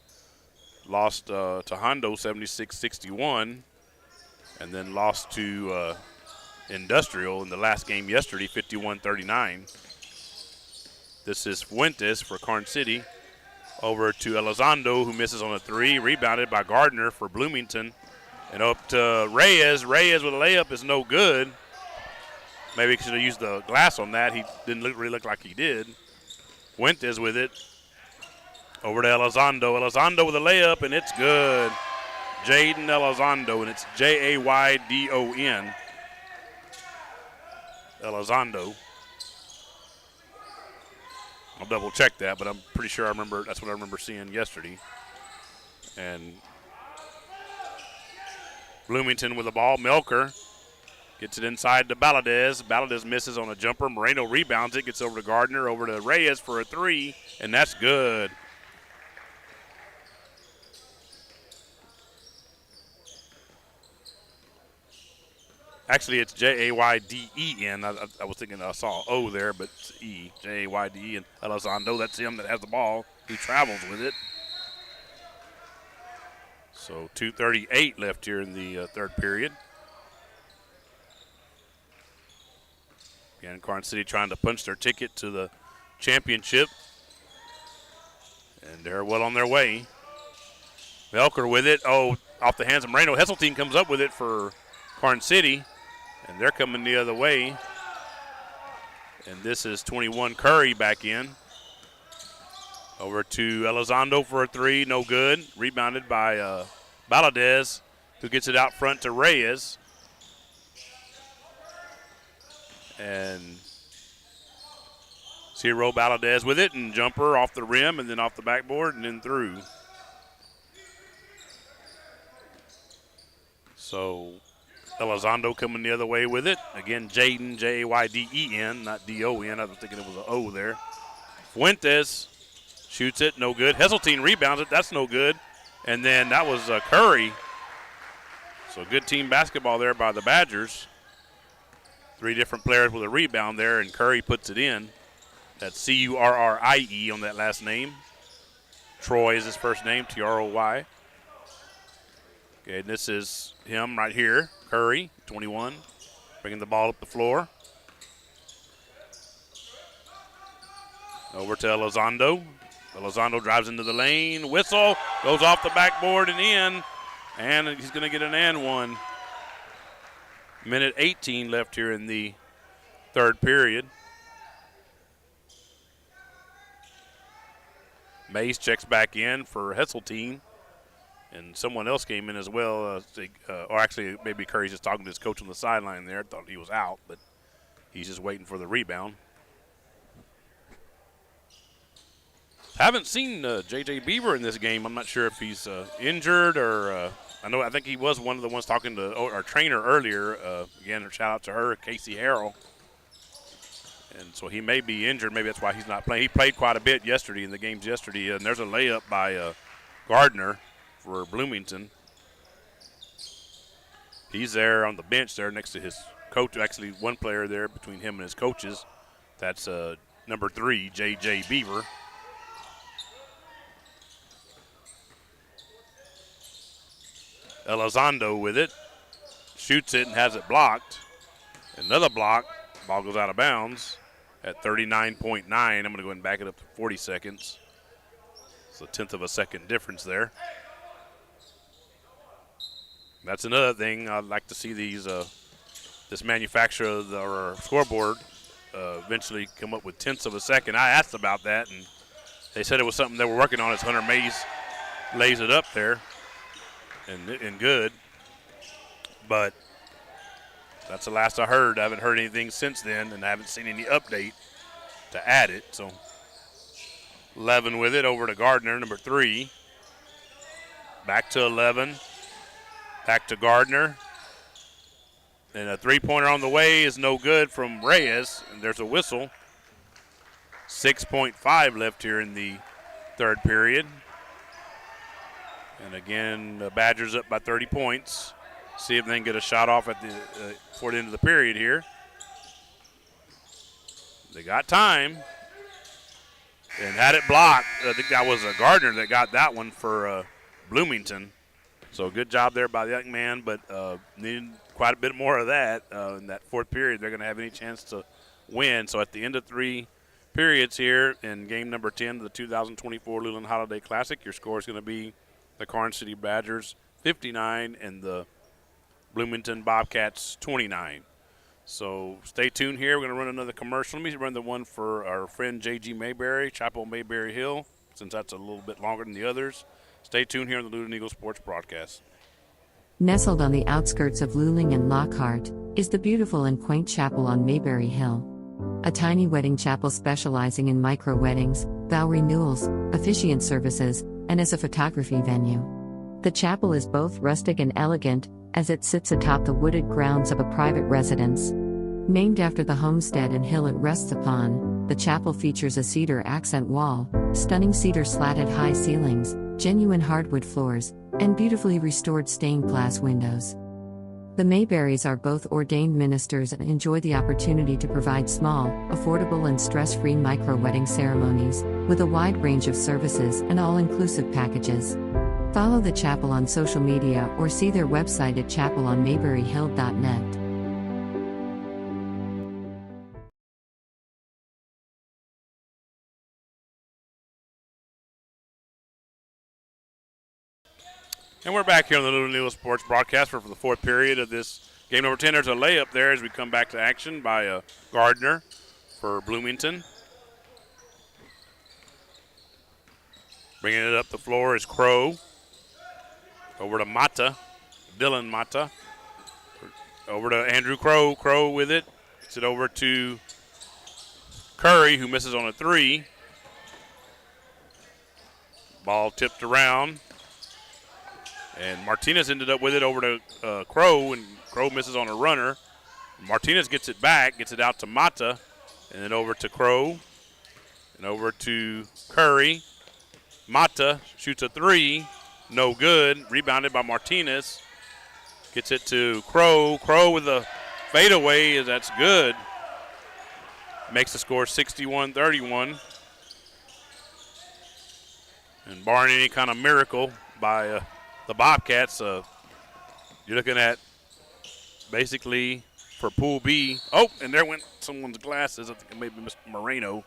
Lost to Hondo 76-61, and then lost to Industrial in the last game yesterday, 51-39. This is Fuentes for Karn City. Over to Elizondo, who misses on a 3, rebounded by Gardner for Bloomington. And up to Reyes. Reyes with a layup is no good. Maybe he should have used the glass on that. He didn't really look like he did. Fuentes with it. Over to Elizondo. Elizondo with a layup, and it's good. Jaden Elizondo, and it's Jaydon. Elizondo. I'll double check that, but I'm pretty sure that's what I remember seeing yesterday. And Bloomington with the ball. Melker gets it inside to Valadez. Valadez misses on a jumper. Moreno rebounds it, gets over to Gardner, over to Reyes for a 3, and that's good. Actually, it's Jayden. I was thinking I saw O there, but it's E. Jayden. And Elizondo, that's him that has the ball. He travels with it. So 2:38 left here in the third period. Again, Karn City trying to punch their ticket to the championship. And they're well on their way. Melker with it. Oh, off the hands of Moreno. Hesseltine comes up with it for Karn City. And they're coming the other way. And this is 21 Curry back in. Over to Elizondo for a 3, no good. Rebounded by Valadez, who gets it out front to Reyes. And Ciro Valadez with it, and jumper off the rim and then off the backboard and then through. So Elizondo coming the other way with it. Again, Jaden, Jayden, not D-O-N. I was thinking it was an O there. Fuentes shoots it, no good. Hesseltine rebounds it, that's no good. And then that was Curry. So good team basketball there by the Badgers. 3 different players with a rebound there, and Curry puts it in. That's C-U-R-R-I-E on that last name. Troy is his first name, T-R-O-Y. Okay, and this is him right here, Curry, 21, bringing the ball up the floor. Over to Elizondo. Elizondo drives into the lane, whistle, goes off the backboard and in, and he's going to get an and one. Minute 18 left here in the third period. Mays checks back in for Hesseltine. And someone else came in as well, or actually maybe Curry's just talking to his coach on the sideline there. Thought he was out, but he's just waiting for the rebound. Haven't seen J.J. Beaver in this game. I'm not sure if he's injured or I think he was one of the ones talking to our trainer earlier. Again, a shout out to her, Casey Harrell. And so he may be injured. Maybe that's why he's not playing. He played quite a bit yesterday in the games yesterday, and there's a layup by Gardner for Bloomington. He's there on the bench there next to his coach. Actually, one player there between him and his coaches. That's number 3, J.J. Beaver. Elizondo with it. Shoots it and has it blocked. Another block. Ball goes out of bounds at 39.9. I'm going to go ahead and back it up to 40 seconds. It's a tenth of a second difference there. That's another thing. I'd like to see these this manufacturer of our scoreboard eventually come up with tenths of a second. I asked about that, and they said it was something they were working on as Hunter Mays lays it up there and good. But that's the last I heard. I haven't heard anything since then, and I haven't seen any update to add it. So 11 with it over to Gardner, number 3. Back to 11. Back to Gardner. And a three-pointer on the way is no good from Reyes, and there's a whistle. 6.5 left here in the third period. And again, the Badgers up by 30 points. See if they can get a shot off at the before the end of the period here. They got time and had it blocked. I think that was Gardner that got that one for Bloomington. So good job there by the young man, but needed quite a bit more of that in that fourth period. They're going to have any chance to win. So at the end of 3 periods here in game number 10 of the 2024 Luling Holiday Classic, your score is going to be the Karns City Badgers 59 and the Bloomington Bobcats 29. So stay tuned here. We're going to run another commercial. Let me run the one for our friend J.G. Mayberry, Chapel Mayberry Hill, since that's a little bit longer than the others. Stay tuned here on the Luling Eagle Sports broadcast. Nestled on the outskirts of Luling and Lockhart is the beautiful and quaint chapel on Mayberry Hill. A tiny wedding chapel specializing in micro weddings, vow renewals, officiant services, and as a photography venue. The chapel is both rustic and elegant, as it sits atop the wooded grounds of a private residence. Named after the homestead and hill it rests upon, the chapel features a cedar accent wall, stunning cedar slatted high ceilings, genuine hardwood floors, and beautifully restored stained glass windows. The Mayberrys are both ordained ministers and enjoy the opportunity to provide small, affordable and stress-free micro-wedding ceremonies, with a wide range of services and all-inclusive packages. Follow the chapel on social media or see their website at chapelonmayberryhill.net. And we're back here on the Luling Eagle Sports broadcast for the fourth period of this game number 10. There's a layup there as we come back to action by Gardner for Bloomington. Bringing it up the floor is Crow. Over to Mata, Dylan Mata. Over to Andrew Crow. Crow with it. Gets it over to Curry, who misses on a 3. Ball tipped around. And Martinez ended up with it over to Crow, and Crow misses on a runner. Martinez gets it back, gets it out to Mata, and then over to Crow, and over to Curry. Mata shoots a 3, no good. Rebounded by Martinez. Gets it to Crow. Crow with a fadeaway, that's good. Makes the score 61-31. And barring any kind of miracle by the Bobcats, you're looking at basically for Pool B. Oh, and there went someone's glasses. I think it may be Mr. Moreno.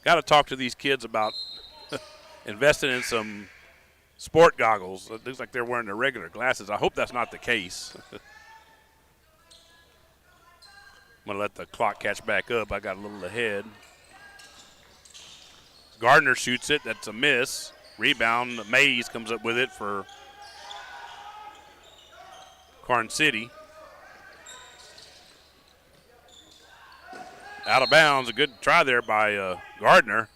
Got to talk to these kids about investing in some sport goggles. It looks like they're wearing their regular glasses. I hope that's not the case. I'm going to let the clock catch back up. I got a little ahead. Gardner shoots it. That's a miss. Rebound. Mays comes up with it for Karns City. Out of bounds. A good try there by Gardner.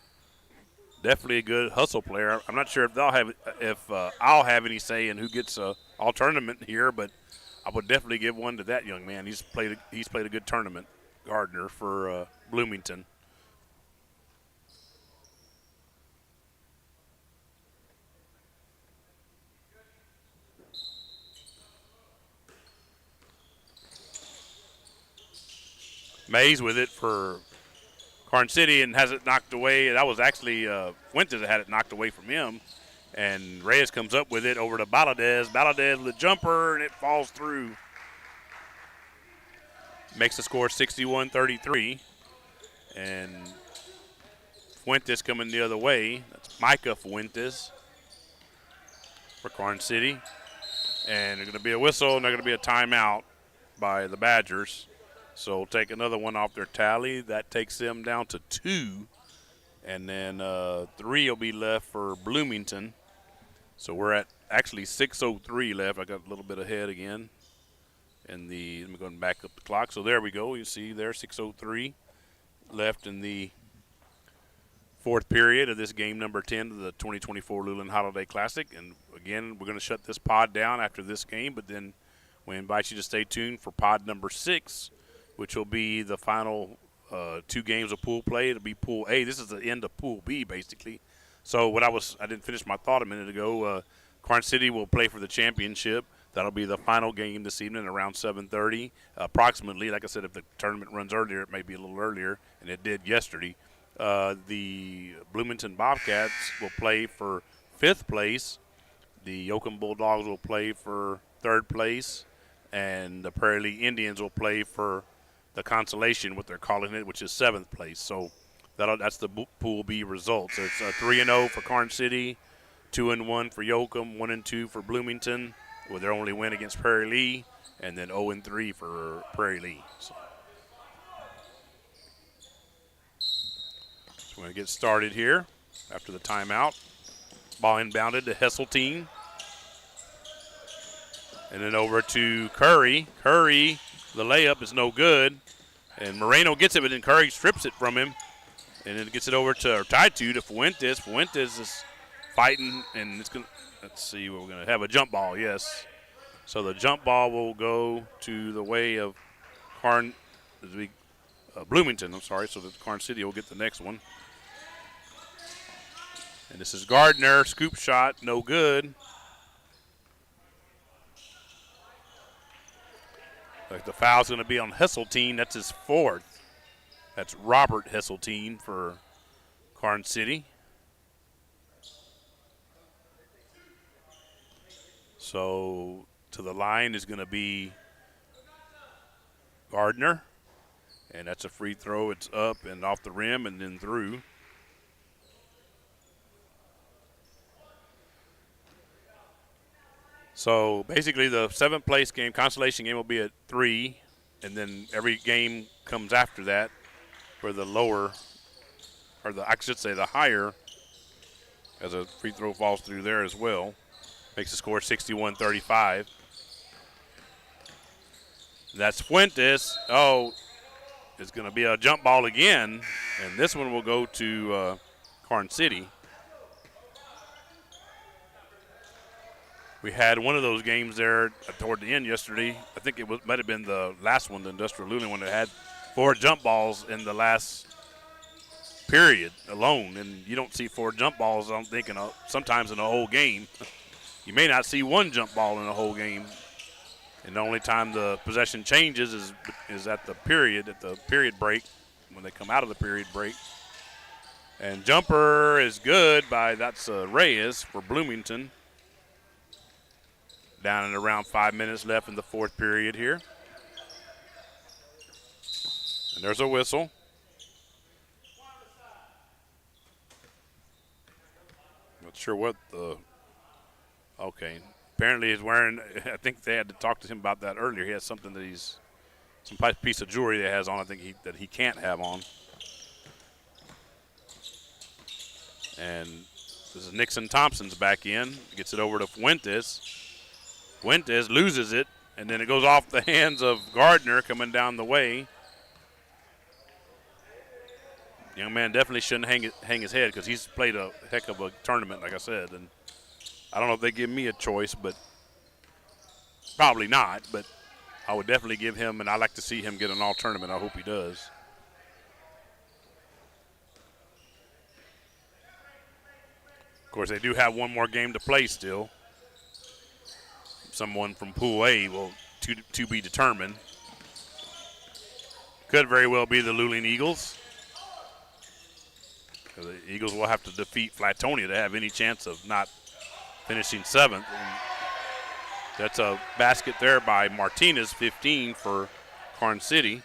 Definitely a good hustle player. I'm not sure if I'll have any say in who gets all tournament here, but I would definitely give one to that young man. He's played a good tournament. Gardner for Bloomington. Mays with it for Karns City and has it knocked away. That was actually Fuentes that had it knocked away from him. And Reyes comes up with it over to Valadez. Valadez with the jumper, and it falls through. Makes the score 61-33. And Fuentes coming the other way. That's Micah Fuentes for Karn City. And there's going to be a whistle, and there's going to be a timeout by the Badgers. So we'll take another one off their tally. That takes them down to 2. And then 3 will be left for Bloomington. So we're at actually 6:03 left. I got a little bit ahead again. And let me go and back up the clock. So there we go. You see there, 6:03 left in the fourth period of this game number 10 of the 2024 Luling Holiday Classic. And again, we're going to shut this pod down after this game, but then we invite you to stay tuned for pod number 6, which will be the final 2 games of pool play. It'll be Pool A. This is the end of Pool B, basically. So I didn't finish my thought a minute ago. Karn City will play for the championship. That'll be the final game this evening around 7:30, approximately. Like I said, if the tournament runs earlier, it may be a little earlier, and it did yesterday. The Bloomington Bobcats will play for 5th place. The Yoakum Bulldogs will play for 3rd place, and the Prairie League Indians will play for the consolation, what they're calling it, which is 7th place. So that's the Pool B results. So it's 3-0 for Karn City, 2-1 for Yoakum, 1-2 for Bloomington, with their only win against Prairie Lee, and then 0-3 for Prairie Lee. So we're going to get started here after the timeout. Ball inbounded to Hesseltine. And then over to Curry. Curry, the layup is no good. And Moreno gets it, but then Curry strips it from him. And then gets it over to Fuentes. Fuentes is fighting, and it's going to, let's see, we're going to have a jump ball, yes. So the jump ball will go to the way of Bloomington, so that Karn City will get the next one. And this is Gardner, scoop shot, no good. Like the foul's going to be on Hesseltine. That's his 4th. That's Robert Hesseltine for Karn City. So to the line is going to be Gardner. And that's a free throw. It's up and off the rim and then through. So basically the 7th place game, consolation game, will be at 3, and then every game comes after that for the lower, or I should say the higher, as a free throw falls through there as well. Makes the score 61-35. That's Fuentes. Oh, it's going to be a jump ball again, and this one will go to Karn City. We had one of those games there toward the end yesterday. I think might have been the last one, the Industrial Luling one, that had 4 jump balls in the last period alone. And you don't see 4 jump balls, I'm thinking, sometimes in a whole game. You may not see 1 jump ball in a whole game. And the only time the possession changes is at the period break, when they come out of the period break. And jumper is good that's Reyes for Bloomington. Down and around 5 minutes left in the 4th period here. And there's a whistle. Not sure what okay. Apparently he's wearing, I think they had to talk to him about that earlier. He has something some piece of jewelry that he has on, I think that he can't have on. And this is Nixon Thompson's back in. Gets it over to Fuentes. Fuentes loses it, and then it goes off the hands of Gardner coming down the way. Young man definitely shouldn't hang his head, because he's played a heck of a tournament, like I said. And I don't know if they give me a choice, but probably not. But I would definitely give him, and I like to see him get an all-tournament. I hope he does. Of course, they do have one more game to play still. Someone from Pool A will to be determined. Could very well be the Luling Eagles. The Eagles will have to defeat Flatonia to have any chance of not finishing 7th. And that's a basket there by Martinez, 15 for Karn City.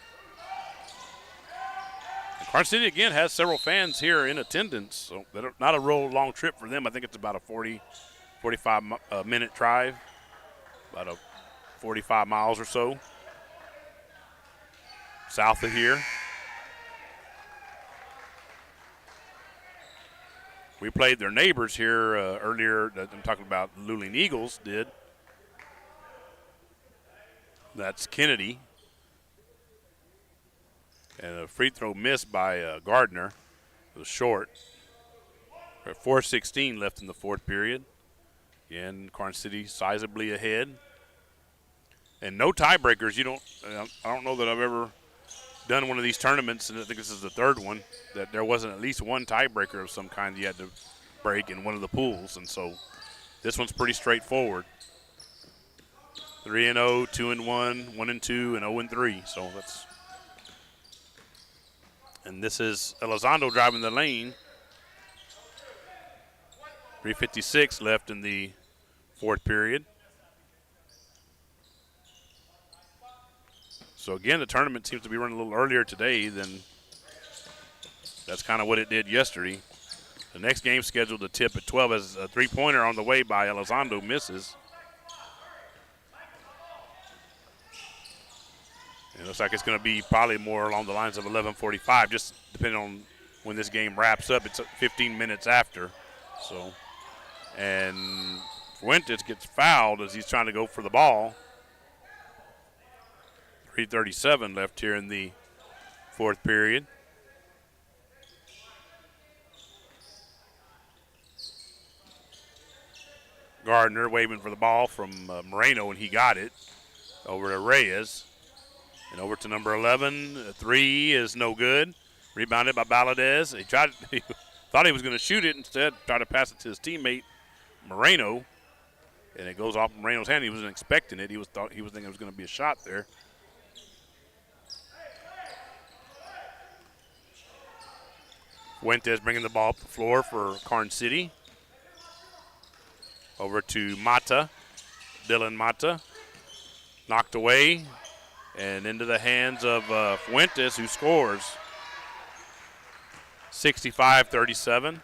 And Karn City, again, has several fans here in attendance, so not a real long trip for them. I think it's about a 45-minute drive, about a 45 miles or so south of here. We played their neighbors here earlier. I'm talking about the Luling Eagles did. That's Kennedy. And a free throw missed by Gardner. It was short. 4:16 left in the fourth period. Again, Karn City sizably ahead. And no tiebreakers. I don't know that I've ever done one of these tournaments, and I think this is the third one, that there wasn't at least one tiebreaker of some kind you had to break in one of the pools. And so this one's pretty straightforward. 3-0, 2-1, 1-2, and 0-3. So that's. And this is Elizondo driving the lane. 3:56 left in the fourth period. So again, the tournament seems to be running a little earlier today than that's kind of what it did yesterday. The next game scheduled to tip at 12 as a three-pointer on the way by Elizondo misses. It looks like it's going to be probably more along the lines of 11:45, just depending on when this game wraps up. It's 15 minutes after. So, and Fuentes gets fouled as he's trying to go for the ball. 3:37 left here in the fourth period. Gardner waving for the ball from Moreno, and he got it. Over to Reyes. And over to number 11. A three is no good. Rebounded by Valadez. He thought he was going to shoot it. Instead, tried to pass it to his teammate, Moreno. And it goes off Moreno's hand. He wasn't expecting it. He was thinking it was going to be a shot there. Fuentes bringing the ball up the floor for Karn City. Over to Mata, Dylan Mata. Knocked away and into the hands of Fuentes, who scores. 65-37.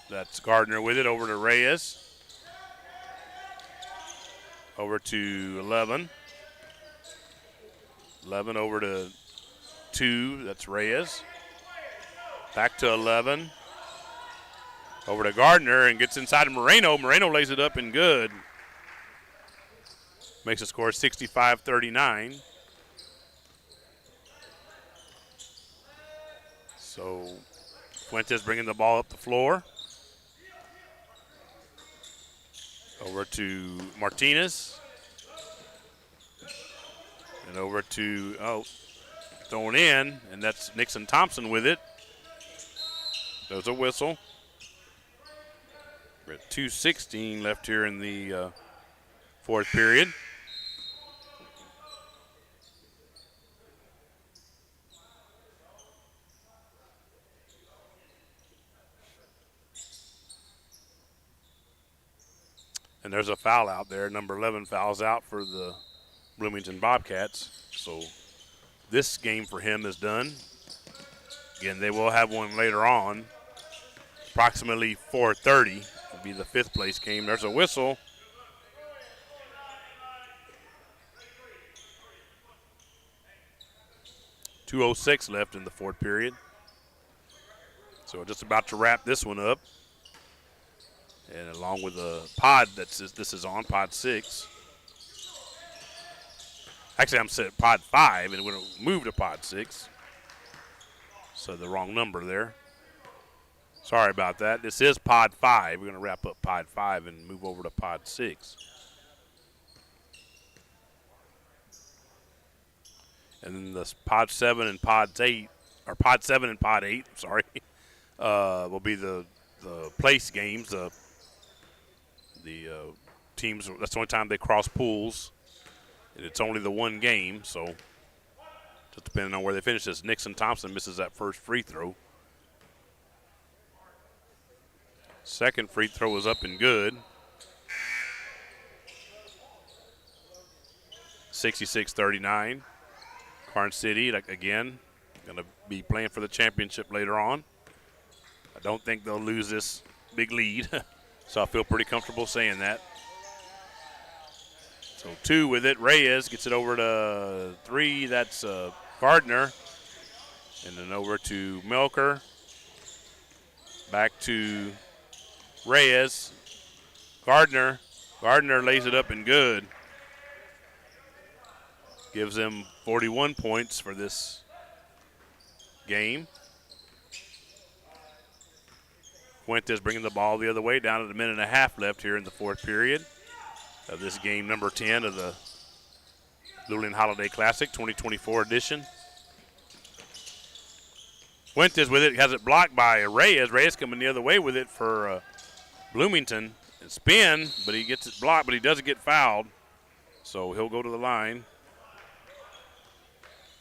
That's Gardner with it over to Reyes. Over to 11. 11 over to 2, that's Reyes. Back to 11. Over to Gardner and gets inside of Moreno. Moreno lays it up and good. Makes the score 65-39. So Fuentes bringing the ball up the floor. Over to Martinez. And over to, thrown in, and that's Nixon Thompson with it. There's a whistle. We're at 2:16 left here in the fourth period. And there's a foul out there. Number 11 fouls out for the Bloomington Bobcats. So this game for him is done. Again, they will have one later on. Approximately 4:30 will be the fifth place game. There's a whistle. .206 left in the fourth period. So just about to wrap this one up. And along with the pod this is on, pod 6. Actually, I'm set pod 5, and we're going to move to pod 6. So the wrong number there. Sorry about that. This is pod 5. We're going to wrap up pod 5 and move over to pod 6. And then the pod 7 and pod 8, or pod 7 and pod 8, sorry, will be the place games. The teams, that's the only time they cross pools. And it's only the one game, so just depending on where they finish this. Nixon Thompson misses that first free throw. Second free throw is up and good. 66-39. Karn City, again, going to be playing for the championship later on. I don't think they'll lose this big lead, so I feel pretty comfortable saying that. So 2 with it. Reyes gets it over to 3. That's Gardner. And then over to Melker. Back to Reyes. Gardner. Gardner lays it up and good. Gives them 41 points for this game. Fuentes bringing the ball the other way down to a minute and a half left here in the fourth period of this game number 10 of the Luling Holiday Classic 2024 edition. Fuentes with it, has it blocked by Reyes. Reyes coming the other way with it for Bloomington. Spin, but he gets it blocked, but he doesn't get fouled. So he'll go to the line.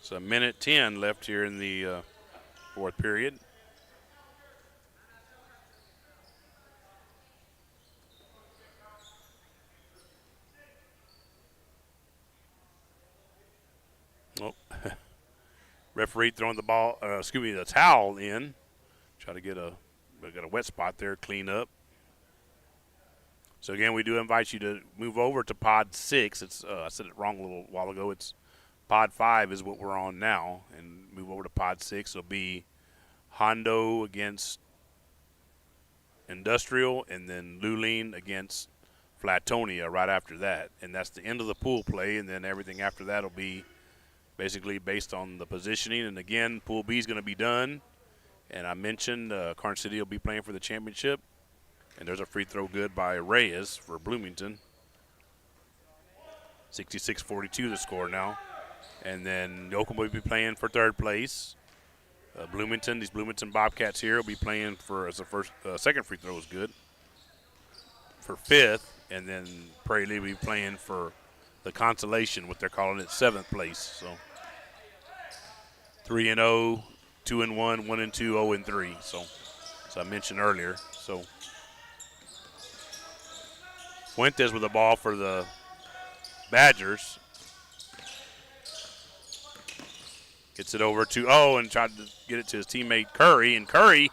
It's a minute 10 left here in the fourth period. Oh, referee throwing the ball, the towel in. Try to get a wet spot there, clean up. So again, we do invite you to move over to Pod 6. It's I said it wrong a little while ago. It's Pod 5 is what we're on now, and move over to Pod 6. It'll be Hondo against Industrial, and then Luling against Flatonia right after that. And that's the end of the pool play, and then everything after that will be basically based on the positioning. And again, Pool B is going to be done. And I mentioned Karn City will be playing for the championship. And there's a free throw good by Reyes for Bloomington. 66-42 the score now. And then Yoakum will be playing for third place. Bloomington, these Bloomington Bobcats here will be playing for, as the first, second free throw is good, for fifth. And then Prairie Lee will be playing for the consolation, what they're calling it, seventh place. So 3-0, 2-1, 1-2, 0-3. So as I mentioned earlier. So Fuentes with the ball for the Badgers. Gets it over to and tried to get it to his teammate Curry. And Curry,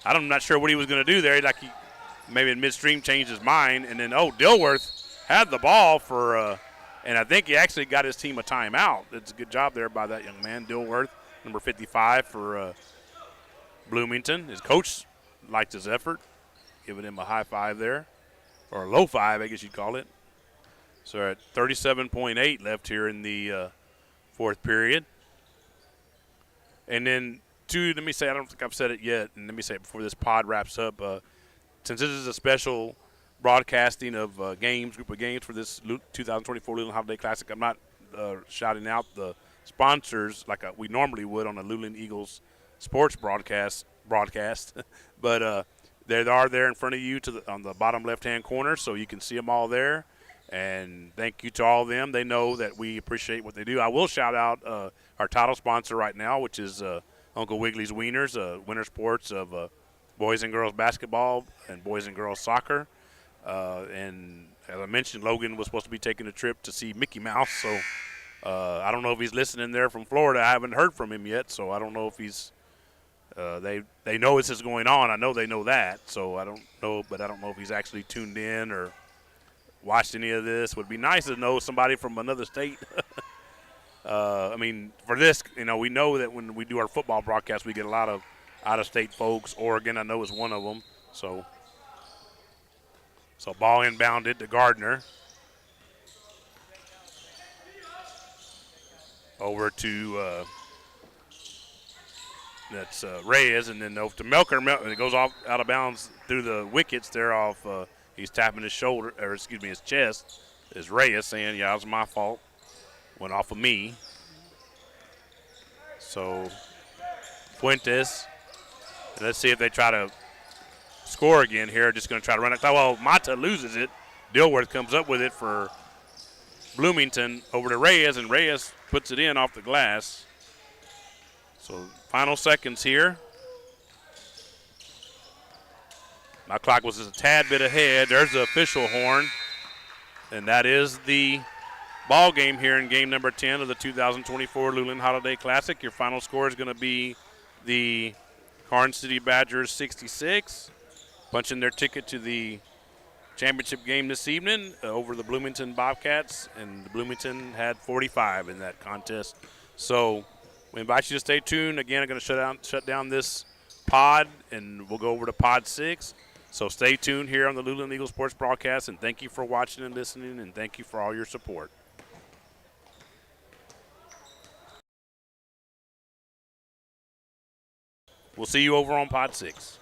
I'm not sure what he was going to do there. Like he maybe in midstream changed his mind. And then, Dilworth had the ball for, and I think he actually got his team a timeout. It's a good job there by that young man, Dilworth, number 55 for Bloomington. His coach liked his effort, giving him a high five there, or a low five, I guess you'd call it. So at 37.8 left here in the fourth period. And then, let me say, I don't think I've said it yet, and let me say it before this pod wraps up. Since this is a special broadcasting of group of games for this 2024 Luling Holiday Classic, I'm not shouting out the sponsors like we normally would on a Luling Eagles sports broadcast. But they are there in front of you on the bottom left-hand corner, so you can see them all there. And thank you to all of them. They know that we appreciate what they do. I will shout out our title sponsor right now, which is Uncle Wiggly's Wieners, winter sports of boys and girls basketball and boys and girls soccer. And as I mentioned, Logan was supposed to be taking a trip to see Mickey Mouse. So I don't know if he's listening there from Florida. I haven't heard from him yet, so I don't know if he's they know this is going on. I know they know that, so I don't know, but I don't know if he's actually tuned in or watched any of this. Would be nice to know somebody from another state. For this, we know that when we do our football broadcast, we get a lot of out-of-state folks. Oregon, I know, is one of them. So ball inbounded to Gardner. Over to that's Reyes, and then over to Melker. And it goes off out of bounds through the wickets there off. He's tapping his shoulder, or excuse me, his chest. Is Reyes saying, "Yeah, it was my fault. Went off of me." So Fuentes. And let's see if they try to score again here. Just going to try to run it. Well, Mata loses it. Dilworth comes up with it for Bloomington over to Reyes, and Reyes puts it in off the glass. So final seconds here. My clock was just a tad bit ahead. There's the official horn, and that is the ball game here in game number 10 of the 2024 Luling Holiday Classic. Your final score is going to be the Karn City Badgers 66, punching their ticket to the championship game this evening over the Bloomington Bobcats, and the Bloomington had 45 in that contest. So we invite you to stay tuned. Again, I'm going to shut down this pod, and we'll go over to pod 6. So stay tuned here on the Luling Eagle Sports broadcast, and thank you for watching and listening, and thank you for all your support. We'll see you over on pod 6.